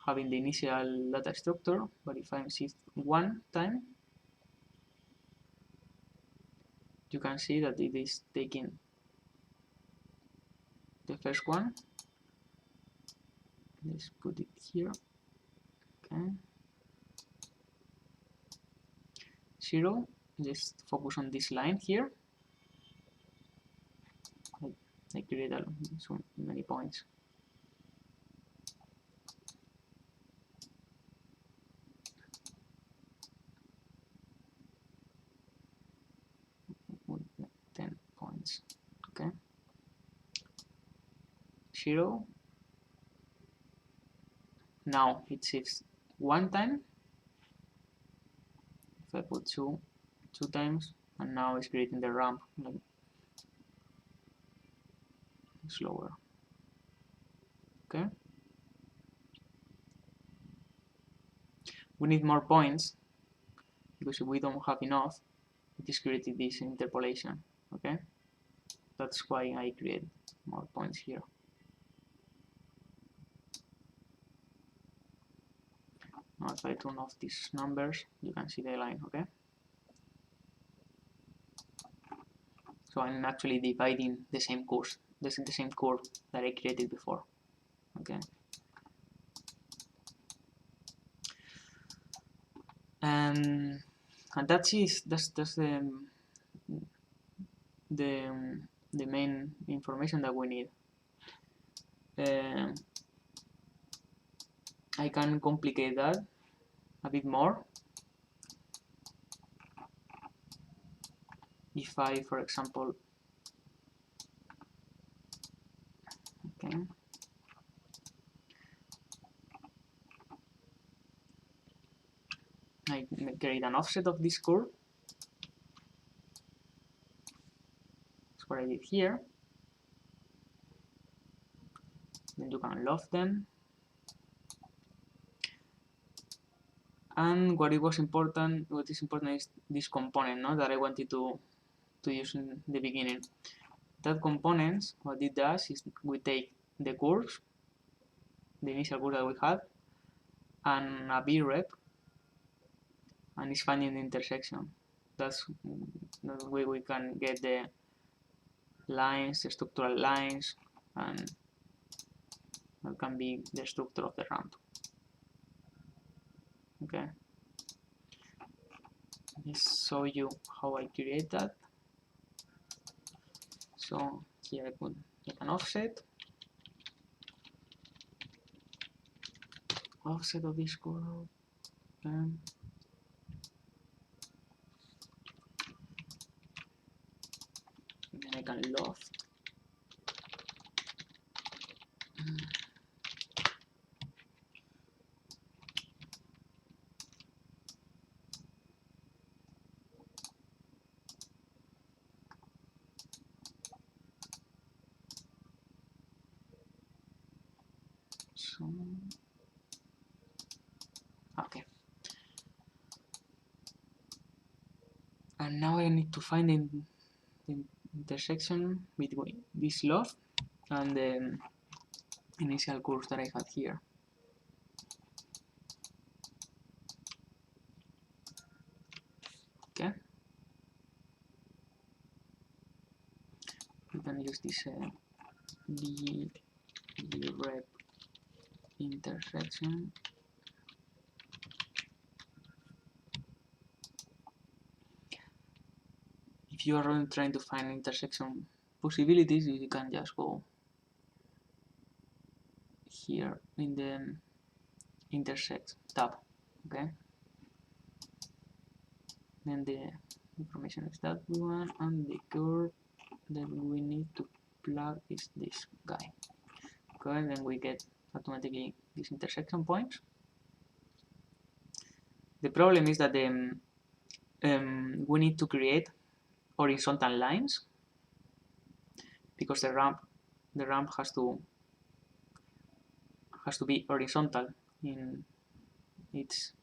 having the initial data structure, but if I shift 1 time, you can see that it is taking the first one. Let's put it here. Okay. 0. Just focus on this line here. I created so many points. With 10 points. Okay. 0. now it shifts one time. If I put two times, and now it's creating the ramp like slower. Okay. We need more points because if we don't have enough, it is creating this interpolation. Okay. That's why I create more points here. Now if I turn off these numbers, you can see the line, okay? So I'm actually dividing the same course, the same curve that I created before, okay? And that's the main information that we need. I can complicate that a bit more. If I, for example, okay, I create an offset of this curve. That's what I did here. Then you can loft them. And what is important is this component, no, that I wanted to use in the beginning. That component, what it does is we take the curves, the initial curve that we had, and a B-rep, and it's finding the intersection. That's the way we can get the lines, the structural lines, and that can be the structure of the ramp. Okay. Let's show you how I create that. So here I put an offset of this curve. Okay. Then I can loft. So, okay. And now I need to find the intersection between this loft and the initial curve that I had here. Okay. We can use this B-rep intersection. If you are trying to find intersection possibilities, you can just go here in the intersect tab, okay? Then the information is that one, and the curve that we need to plug is this guy. Okay, then we get automatically these intersection points. The problem is that we need to create horizontal lines because the ramp has to be horizontal in its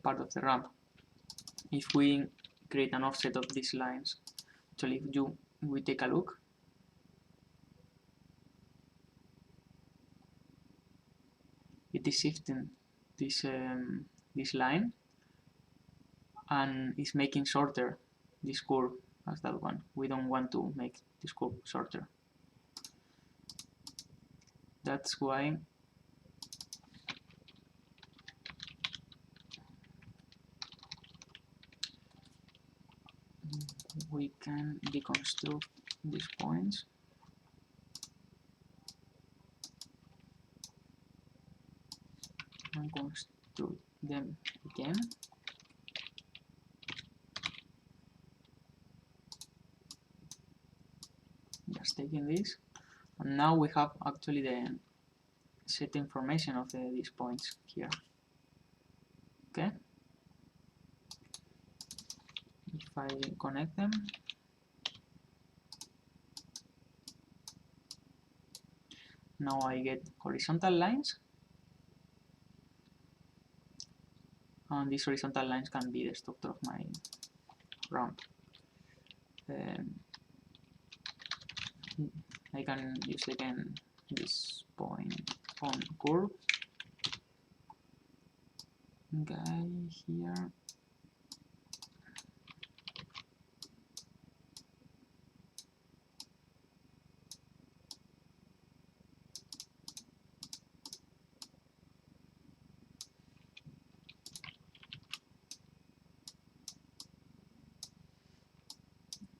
part of the ramp. If we create an offset of these lines, actually if we take a look, it is shifting this this line and is making shorter this curve as that one. We don't want to make this curve shorter. That's why we can deconstruct these points. And construct them again. Just taking this, and now we have actually set information of these points here. Okay. If I connect them, now I get horizontal lines, and these horizontal lines can be the structure of my ramp. I can use again this point on curve guy here.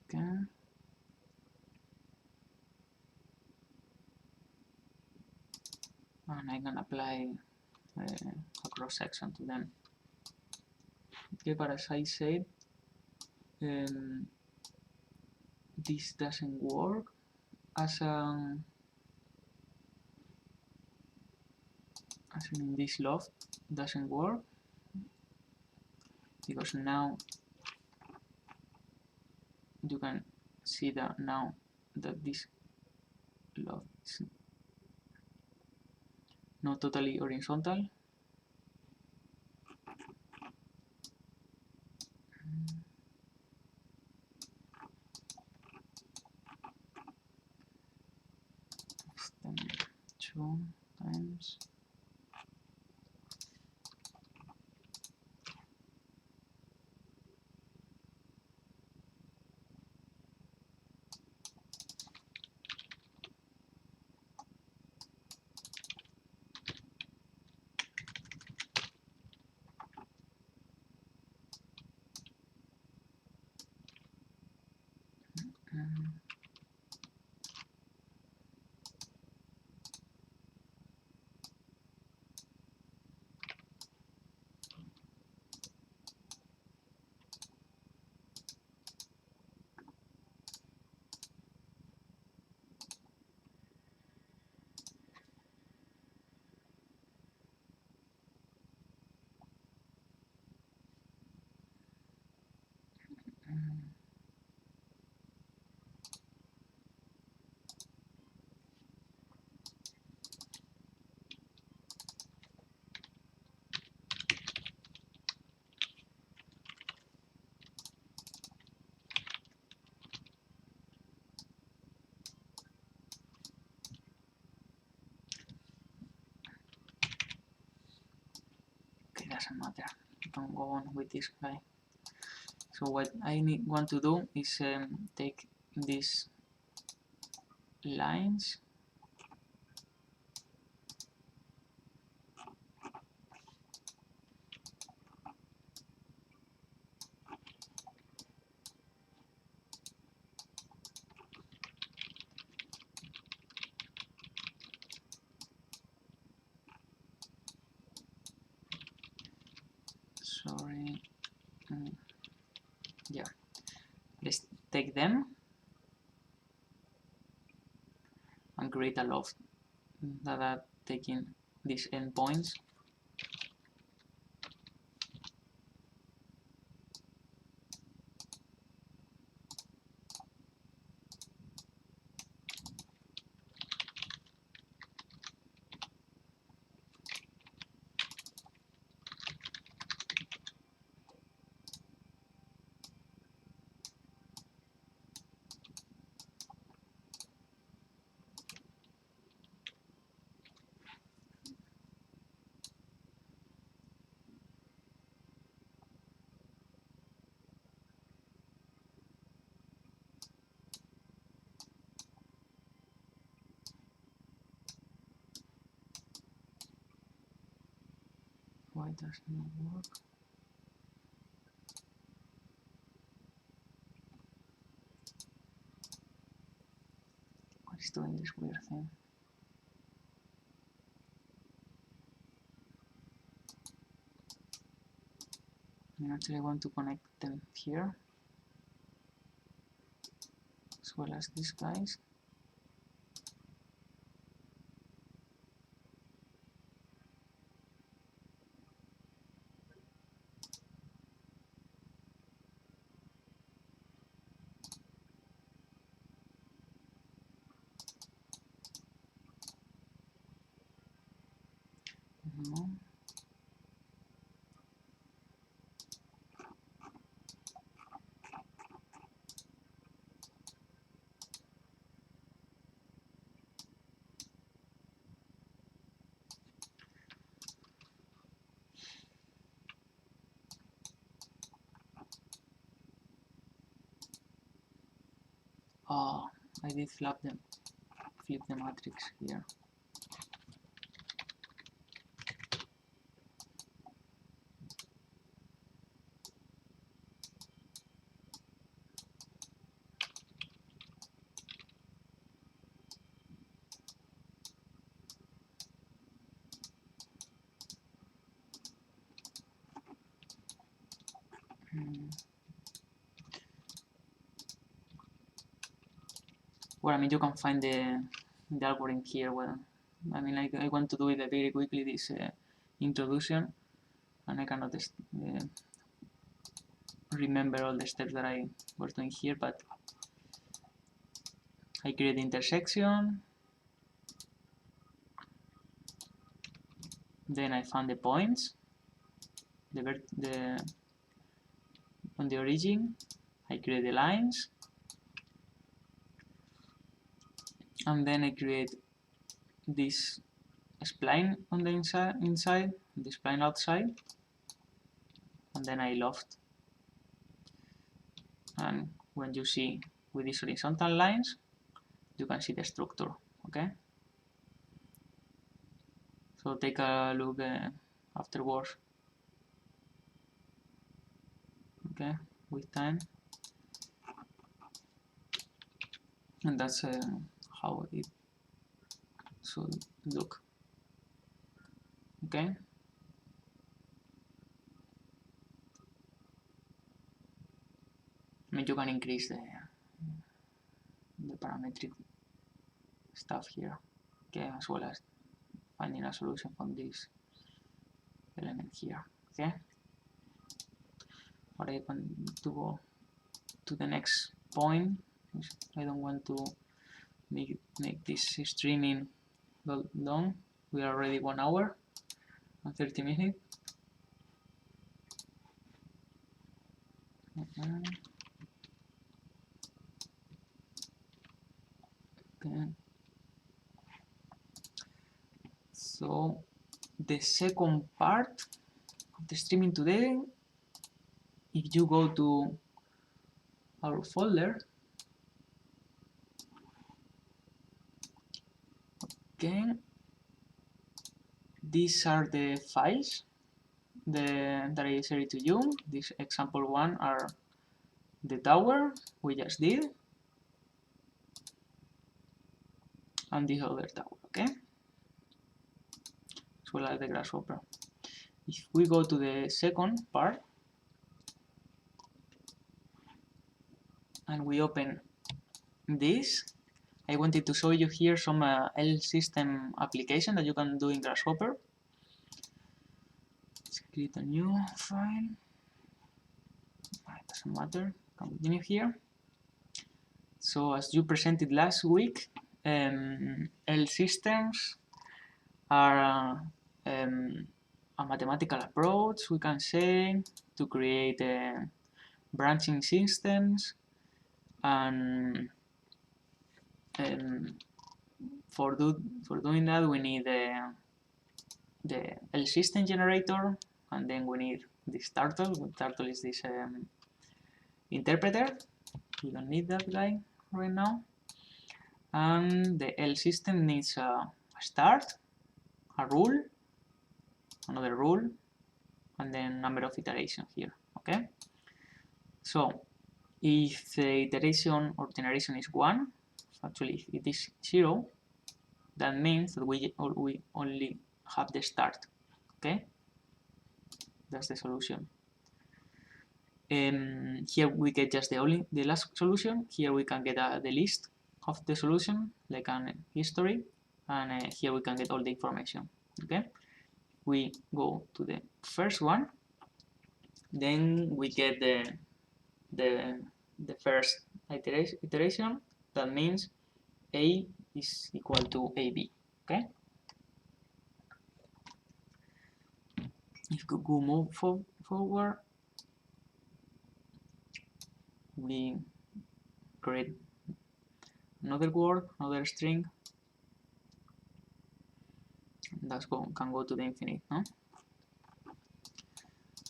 Okay. And I can apply a cross section to them. Okay, but as I said, this doesn't work as in this loft doesn't work, because now you can see that now that this loft is not totally horizontal. Then 2 times. Okay, doesn't matter. You can go on with this guy. So what I want to do is take these lines yeah, let's take them and create a loft that are taking these endpoints. Why does it not work? What is doing this weird thing? I actually want to connect them here, as well as these guys. No. Oh, I did flip the matrix here. Well, I mean, you can find the algorithm here. Well, I mean, I want to do it very quickly, this introduction, and I cannot remember all the steps that I was doing here, but I create the intersection, then I found the points, on the origin, I create the lines, and then I create this spline on the inside, this spline outside, and then I loft. And when you see with these horizontal lines, you can see the structure. Okay. So take a look afterwards. Okay, with time, and that's how it should look. Okay. I mean, you can increase the parametric stuff here, okay, as well as finding a solution from this element here. Okay. But I want to go to the next point. I don't want to make this streaming long. We are already 1 hour and 30 minutes. Okay. So the second part of the streaming today, if you go to our folder, okay, these are the files that I shared to you. This example one are the tower we just did, and the other tower, okay, as well as the Grasshopper. If we go to the second part and we open this, I wanted to show you here some L system application that you can do in Grasshopper. Let's create a new file. It doesn't matter. Continue here. So as you presented last week, L systems are a mathematical approach, we can say, to create branching systems, and for doing that we need the L system generator, and then we need this turtle. Turtle is this interpreter. We don't need that guy right now. And the L system needs a start, a rule, another rule, and then number of iterations here. Okay. So if the iteration or generation is 1, actually if it is 0, that means that we only have the start. Okay, that's the solution. Here we get just the last solution. Here we can get the list of the solution, like an history, and here we can get all the information. Okay, we go to the first one, then we get the first iteration. That means A is equal to AB. Okay. if we go move forward, we create another word, another string. That can go to the infinite, no?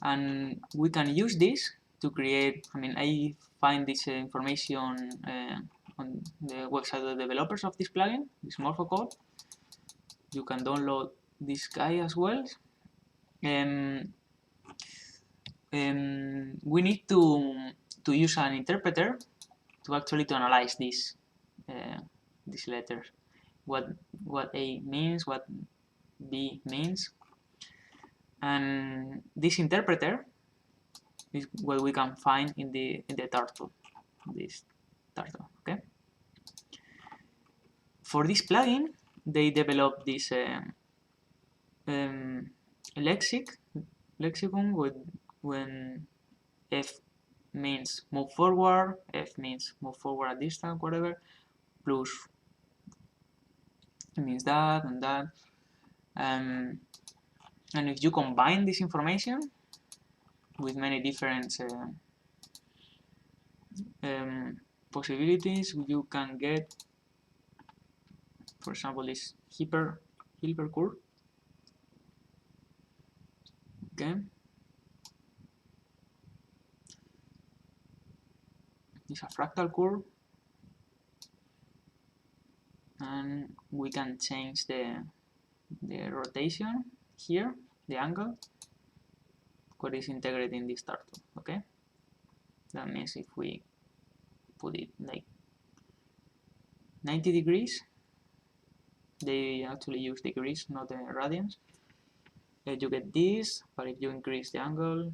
And we can use this to create, I mean, I find this information on the website of the developers of this plugin, this Morpho code. You can download this guy as well. We need to use an interpreter to actually analyze these letters. What A means, what B means, and this interpreter is what we can find in the turtle. This turtle, okay. For this plugin, they developed this lexicon with when F means move forward, F means move forward a distance, whatever, plus it means that and that. And if you combine this information with many different possibilities, you can get, for example, this Hilbert curve. Okay. It's a fractal curve, and we can change the rotation here, the angle, what is integrated in this turtle. Okay. That means if we put it like 90 degrees, they actually use degrees, not the radians. You get this, but if you increase the angle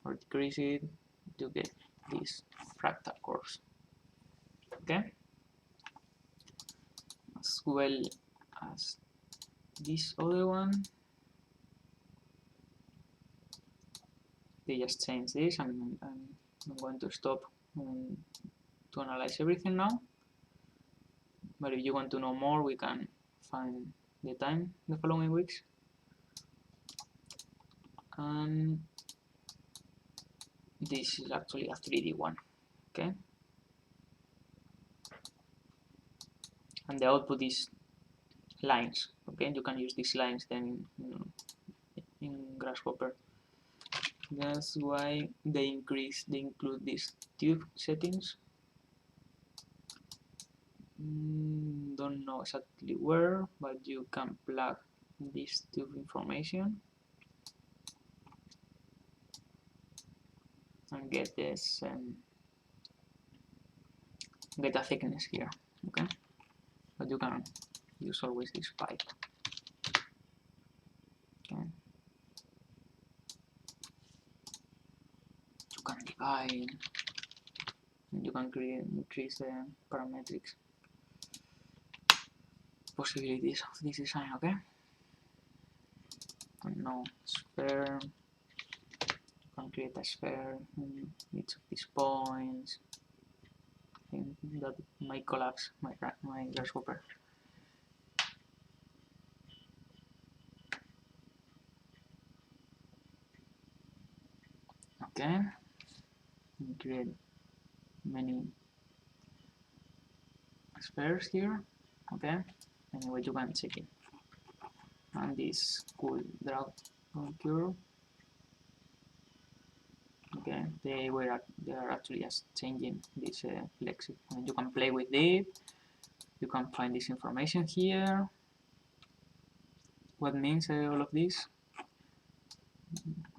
or decrease it, you get these fractal curves. Okay, as well as this other one. They just change this. I'm going to stop to analyze everything now. But if you want to know more, we can find the time the following weeks. And this is actually a 3D one, okay? And the output is lines, okay? You can use these lines then in Grasshopper. That's why they include these tube settings. Don't know exactly where, but you can plug this tube information and get this get a thickness here, okay? But you can use always this pipe, okay? You can divide, and you can increase the parametrics possibilities of this design, okay? And now sphere, you can create a sphere in each of these points. I think that might collapse my Grasshopper. Okay, create many spheres here. Okay, anyway, you can check it. And this cool drag curve. Okay, they are actually just changing this lexicon. And you can play with it. You can find this information here. What means all of this?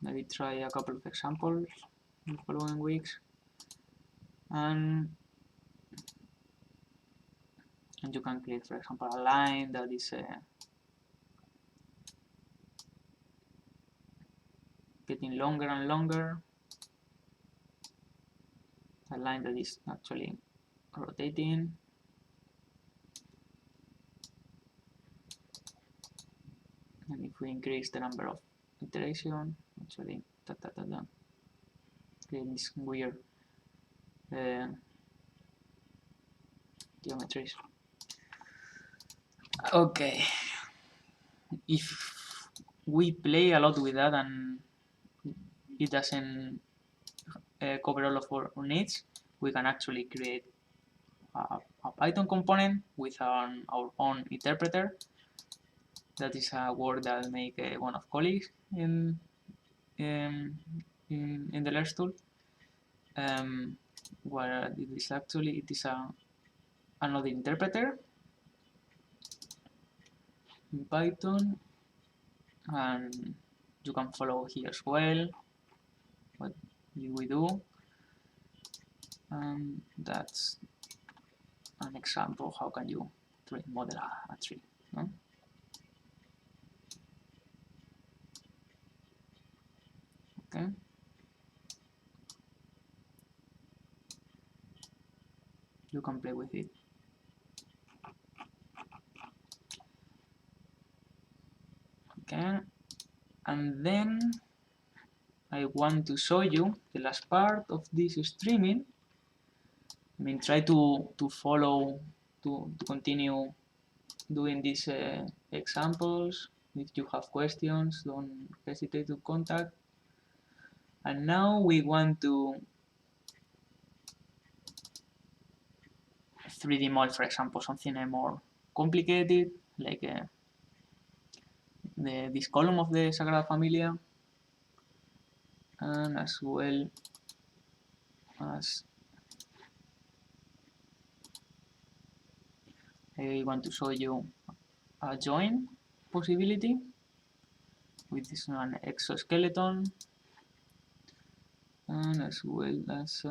Maybe try a couple of examples in the following weeks. And you can create, for example, a line that is getting longer and longer. A line that is actually rotating. And if we increase the number of iteration, actually, create this weird geometries. Okay, if we play a lot with that, and it doesn't cover all of our needs. We can actually create a Python component with our own interpreter. That is a word that I'll make one of colleagues in the Lerch tool. Where it is actually, it is another interpreter in Python, and you can follow here as well what we do. That's an example how can you model a tree. No? Okay. You can play with it. Okay, and then I want to show you the last part of this streaming. I mean, try to follow, to continue doing these examples. If you have questions, don't hesitate to contact. And now we want to 3D model, for example, something more complicated, like this column of the Sagrada Familia, and as well as I want to show you a join possibility with this an exoskeleton, and as well as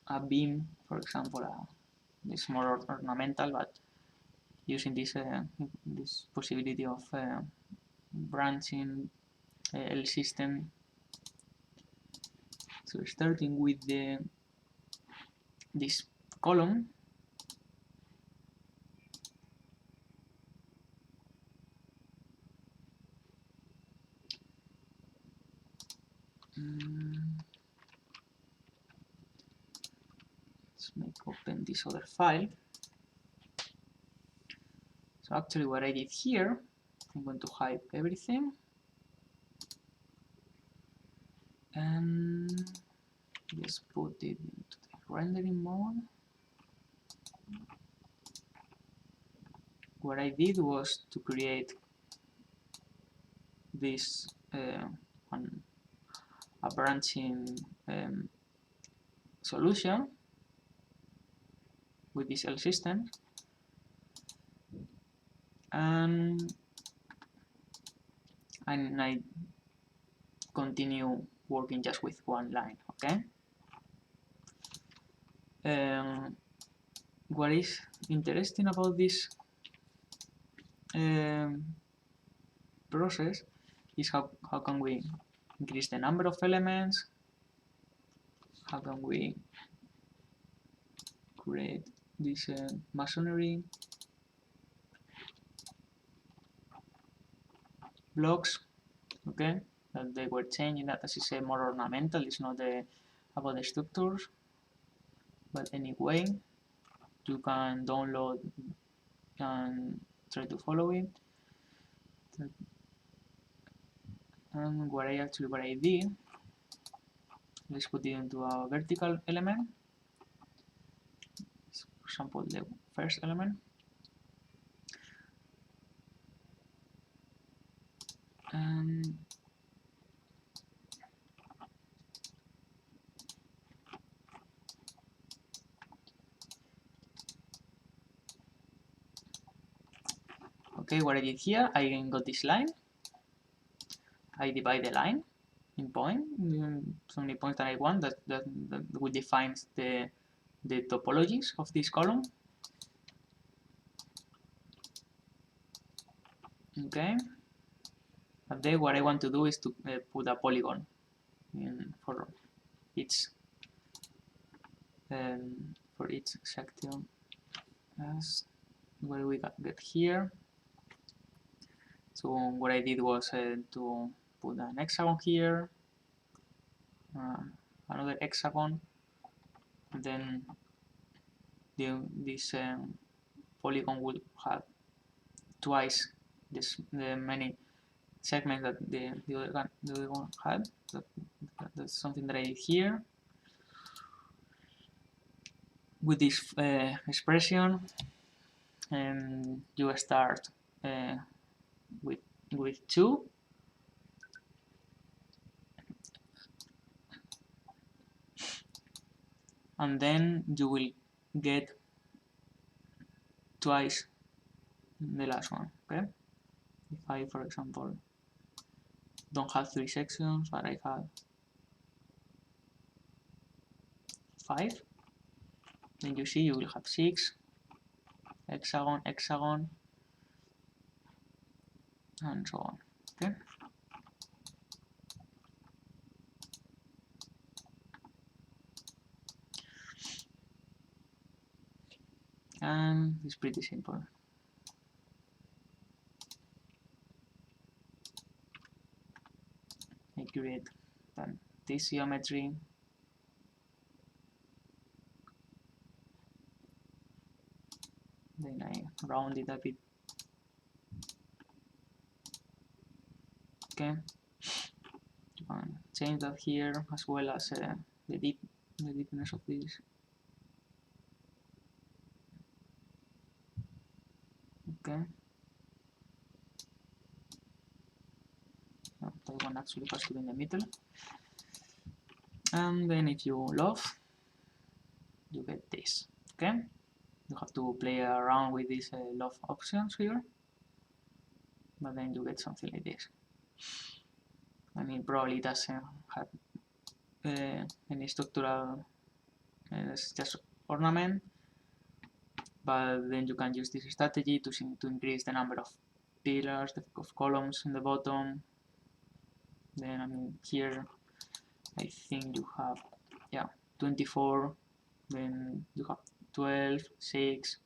a beam, for example. It's more ornamental, but using this this possibility of branching L system. So starting with this column, let's open this other file. So actually what I did here, I'm going to hide everything and just put it into the rendering mode. What I did was to create this a branching solution with this L system, and I continue working just with one line. Okay. What is interesting about this process is how can we increase the number of elements, how can we create this masonry blocks, okay, that they were changing that, as I say, more ornamental. It's not about the structures, but anyway, you can download and try to follow it. And what I did, let's put it into a vertical element. For example, the first element. And okay, what I did here, I got this line. I divide the line in point, so many points that I want, that will define the topologies of this column. Okay, and then what I want to do is to put a polygon for each section. That's what we get here. So what I did was to put an hexagon here, another hexagon, and then this polygon will have twice the many segments that the other one had. That's something that I did here with this expression. And you start with 2, and then you will get twice the last one. Okay, if I, for example, don't have 3 sections, but I have 5, then you see you will have 6, hexagon, hexagon, and so on. Okay. And it's pretty simple. I create then this geometry, then I round it a bit. Okay, you can change that here as well as the deepness of this. Okay, no, that one actually has to be in the middle. And then if you love, you get this. Okay, you have to play around with these love options here, but then you get something like this. I mean, probably doesn't have any structural, it's just ornament, but then you can use this strategy to increase the number of pillars, of columns in the bottom. Then I mean here I think you have 24, then you have 12, 6,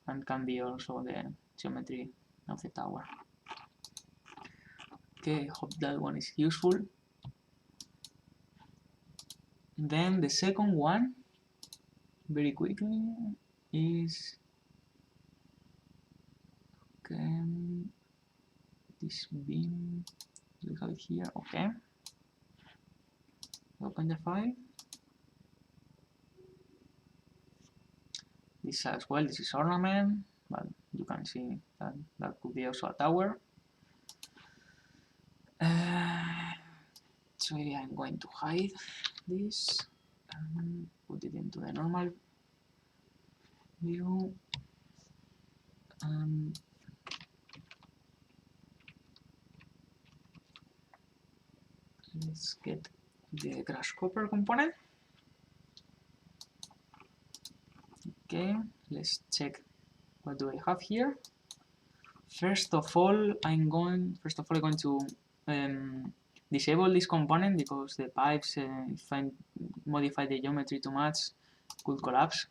and can be also the geometry of the tower. Okay, hope that one is useful. Then the second one, very quickly, is this beam. We have it here. Okay, open the file. This as well, this is ornament, but you can see that that could be also a tower. So maybe I'm going to hide this and put it into the normal view. Let's get the Grasshopper component. Okay, let's check what do I have here. First of all, I'm going to disable this component because the pipes, if I modify the geometry too much, could collapse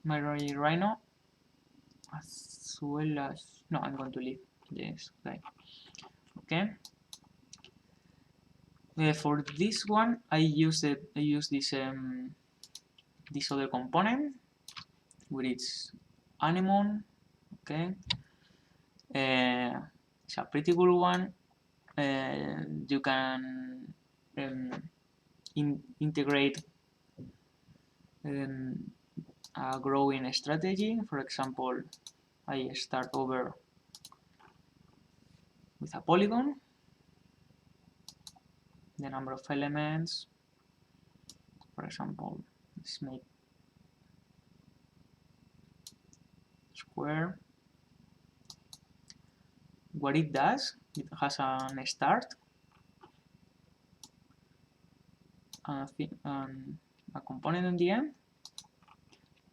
my Rhino. As well as no, I'm going to leave this guy. Okay. For this one, I use this this other component, which is anemone. Okay, it's a pretty good one. You can integrate a growing strategy. For example, I start over with a polygon. The number of elements, for example, let's make square. What it does, it has a start, a component in the end.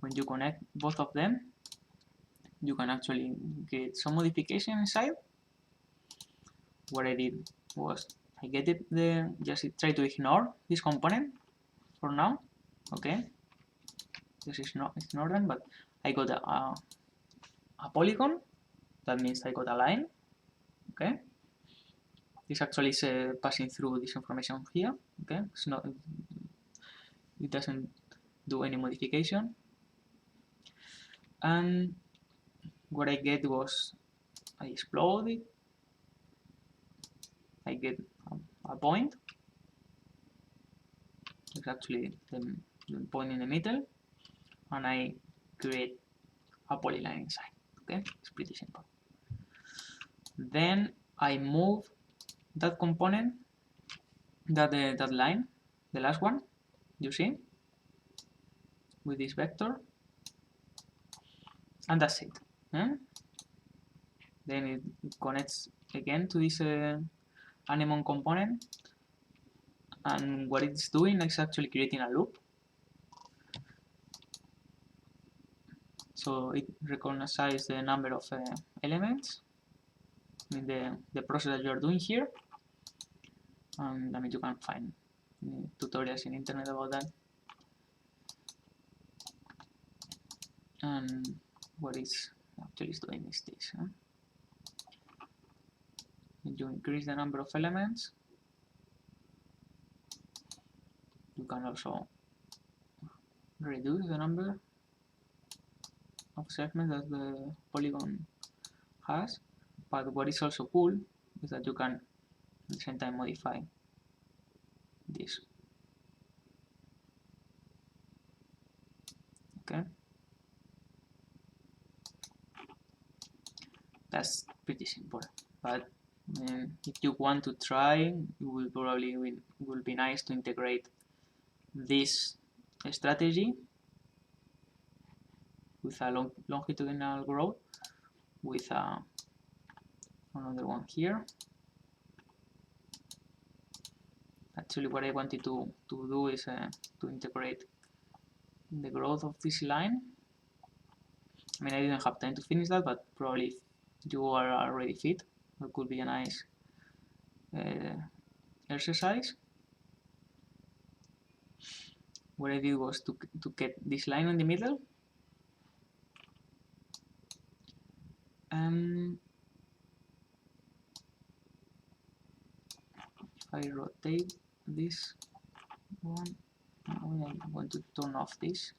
When you connect both of them, you can actually get some modification inside. What I did was I get it there, just try to ignore this component for now. Okay, just ignore them, but I got a polygon. That means I got a line. Okay, this actually is passing through this information here. Okay, it's not, it doesn't do any modification. And what I get was I explode it, I get a point. It's actually the point in the middle, and I create a polyline inside. Okay, it's pretty simple. Then I move that component, that line, the last one, you see, with this vector, and that's it. Then it connects again to this anemone component, and what it's doing is actually creating a loop. So it recognizes the number of elements in the process that you are doing here, and I mean you can find tutorials in internet about that. And what it's actually doing is this. You increase the number of elements. You can also reduce the number of segments that the polygon has. But what is also cool is that you can at the same time modify this. Okay. That's pretty simple. But if you want to try, it will be nice to integrate this strategy with a longitudinal growth with another one here. Actually, what I wanted to do is to integrate the growth of this line. I mean, I didn't have time to finish that, but probably if you are already fit, that could be a nice exercise. What I did was to get this line in the middle, and if I rotate this one, I want to turn off this.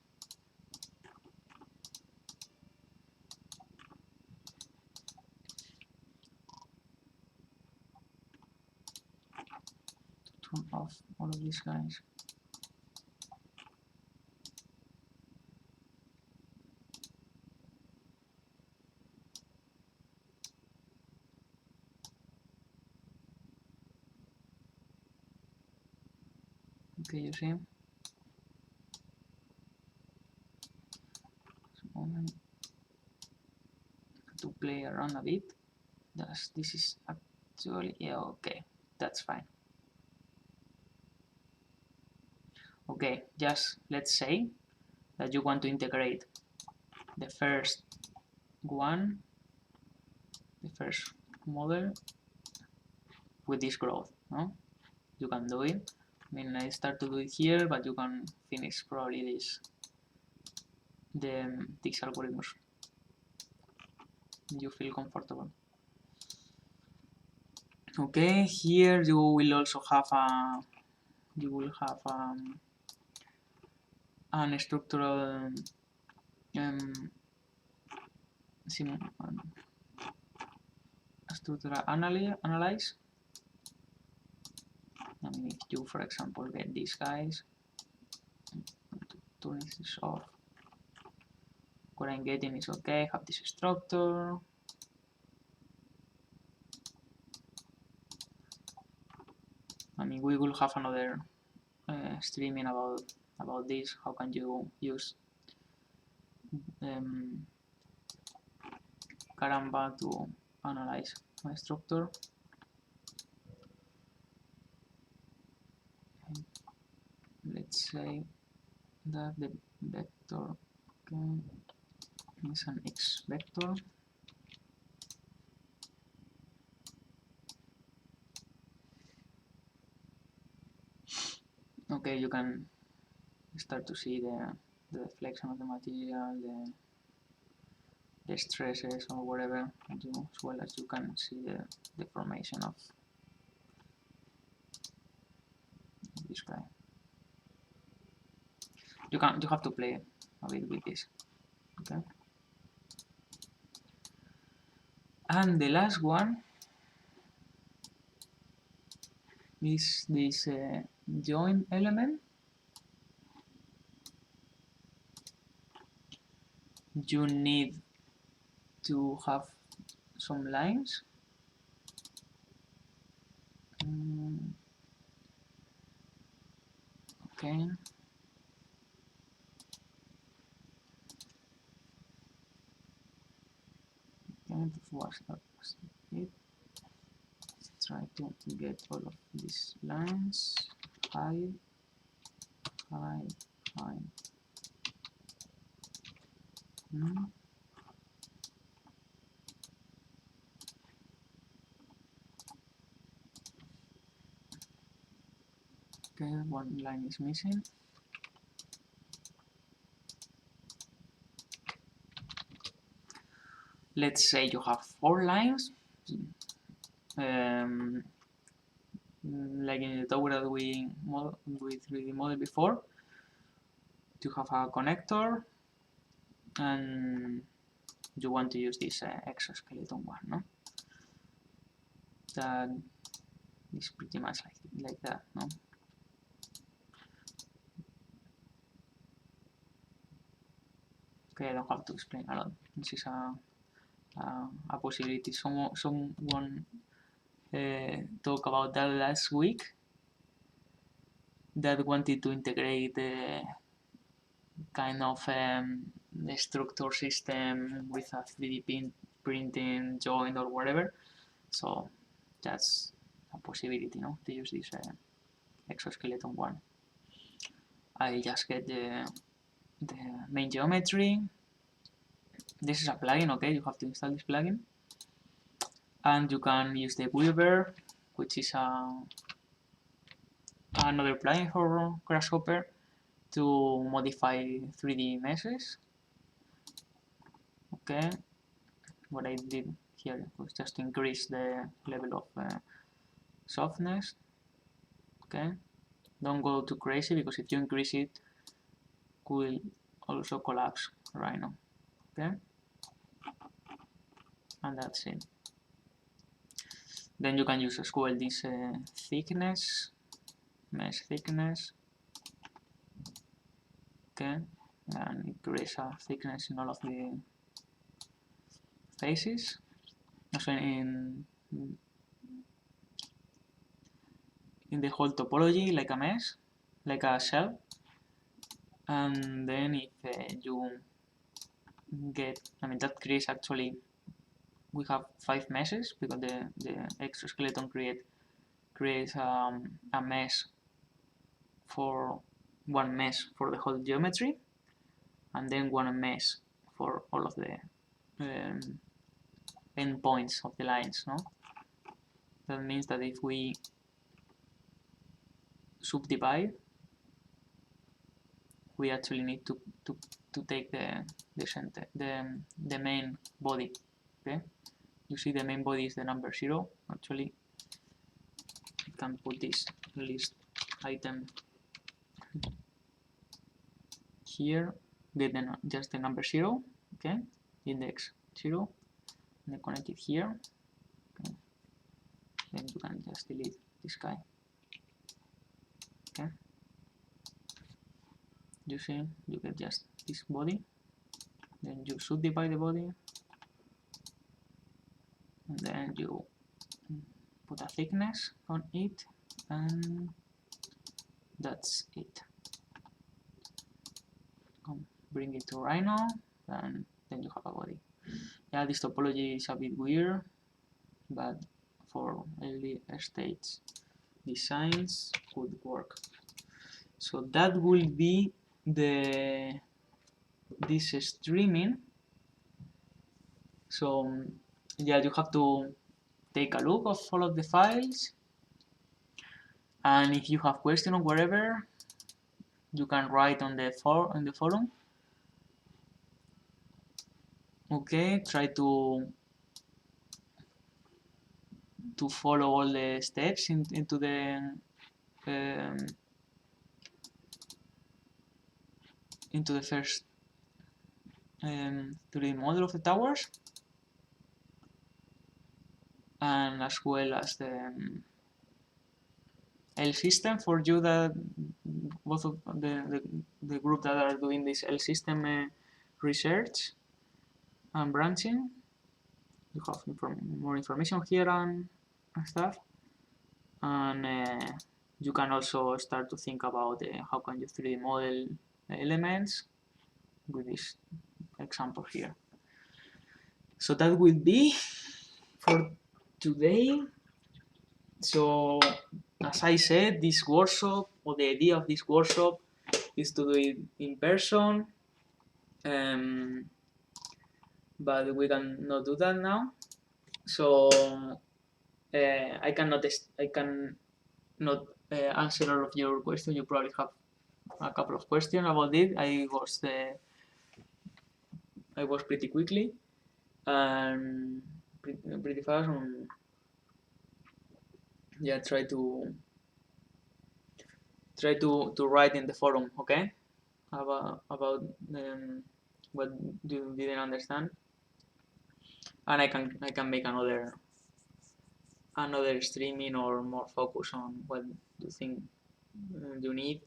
Turn off all of these guys. Okay, you see. So to play around a bit. This is actually, yeah, okay, that's fine. Okay, just let's say that you want to integrate the first one, the first model with this growth, no? You can do it. I mean, I start to do it here, but you can finish probably these algorithms. You feel comfortable. Okay, here you will also have an structural structural analyze. I mean, if you, for example, get these guys, turn this off. What I'm getting is okay. Have this structure. I mean, we will have another streaming about this. How can you use Caramba to analyze my structure? Let's say that the vector is an X vector. Okay, you can start to see the deflection of the material, the stresses or whatever, as well as you can see the deformation of this guy. You have to play a bit with this. Okay. And the last one is this join element. You need to have some lines. Okay. And that was it. Let's try to get all of these lines. Hide, hide, hide. Okay, one line is missing. Let's say you have 4 lines. Like in the tower that we 3D model before, to have a connector, and you want to use this exoskeleton one, no? That is pretty much like that, no? Okay, I don't have to explain a lot. This is a possibility. Someone talked about that last week, that wanted to integrate kind of the structure system with a 3D printing joint or whatever. So that's a possibility, no? To use this exoskeleton one. I just get the main geometry. This is a plugin, okay? You have to install this plugin, and you can use the Weaver, which is another plugin for Grasshopper, to modify 3D meshes. Okay, what I did here was just increase the level of softness. Okay, don't go too crazy, because if you increase it, will also collapse right now. Okay, and that's it. Then you can use as well this thickness, mesh thickness. Okay, and it creates a thickness in all of the faces, also in the whole topology, like a mesh, like a shell. And then if you get, that creates actually, we have 5 meshes, because the exoskeleton creates a mesh for one mesh for the whole geometry, and then one mesh for all of the endpoints of the lines, no? That means that if we subdivide, we actually need to take the center, the main body. Okay, you see the main body is the number 0. Actually, you can put this list item here, get just the number 0. Okay, index 0, and then connect it here. Okay, then you can just delete this guy. Okay, you see, you get just this body. Then you subdivide the body, and then you put a thickness on it, and that's it. Bring it to Rhino, and then you have a body. Yeah, this topology is a bit weird, but for early stage designs could work. So that will be this streaming. So yeah, you have to take a look of all of the files, and if you have questions or whatever, you can write on the forum. Okay, try to follow all the steps into the first 3D model of the towers, and as well as L system for you, that both of the group that are doing this L system research and branching. You have more information here and stuff, and you can also start to think about how can you 3D model elements with this example here. So that will be for today. So as I said, this workshop, or the idea of this workshop, is to do it in person, but we cannot do that now. So I cannot answer all of your questions. You probably have a couple of questions about it. I was pretty quickly and pretty fast on. Yeah, try to write in the forum, okay, about what you didn't understand, and I can make another streaming or more focus on what you think you need,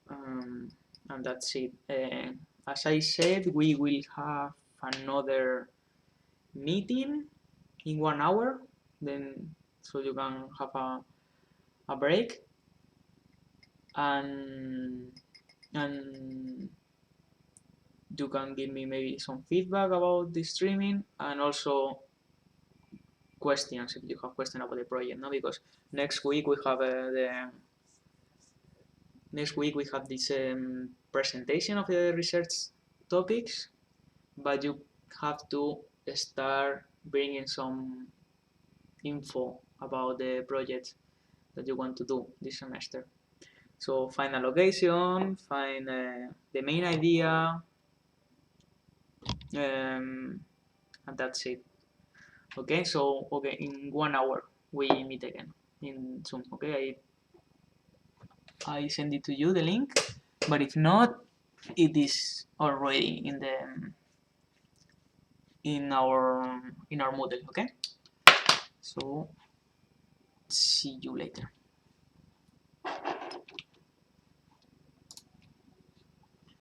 and that's it. As I said, we will have another meeting in 1 hour, then so you can have a break, and you can give me maybe some feedback about the streaming, and also questions if you have questions about the project. No, because next week we have this presentation of the research topics, but you have to start bringing some info about the project that you want to do this semester. So find a location, find the main idea, and that's it. Okay, so in 1 hour we meet again in Zoom. Okay, I send it to you, the link, but if not, it is already in our Moodle. Okay, so see you later.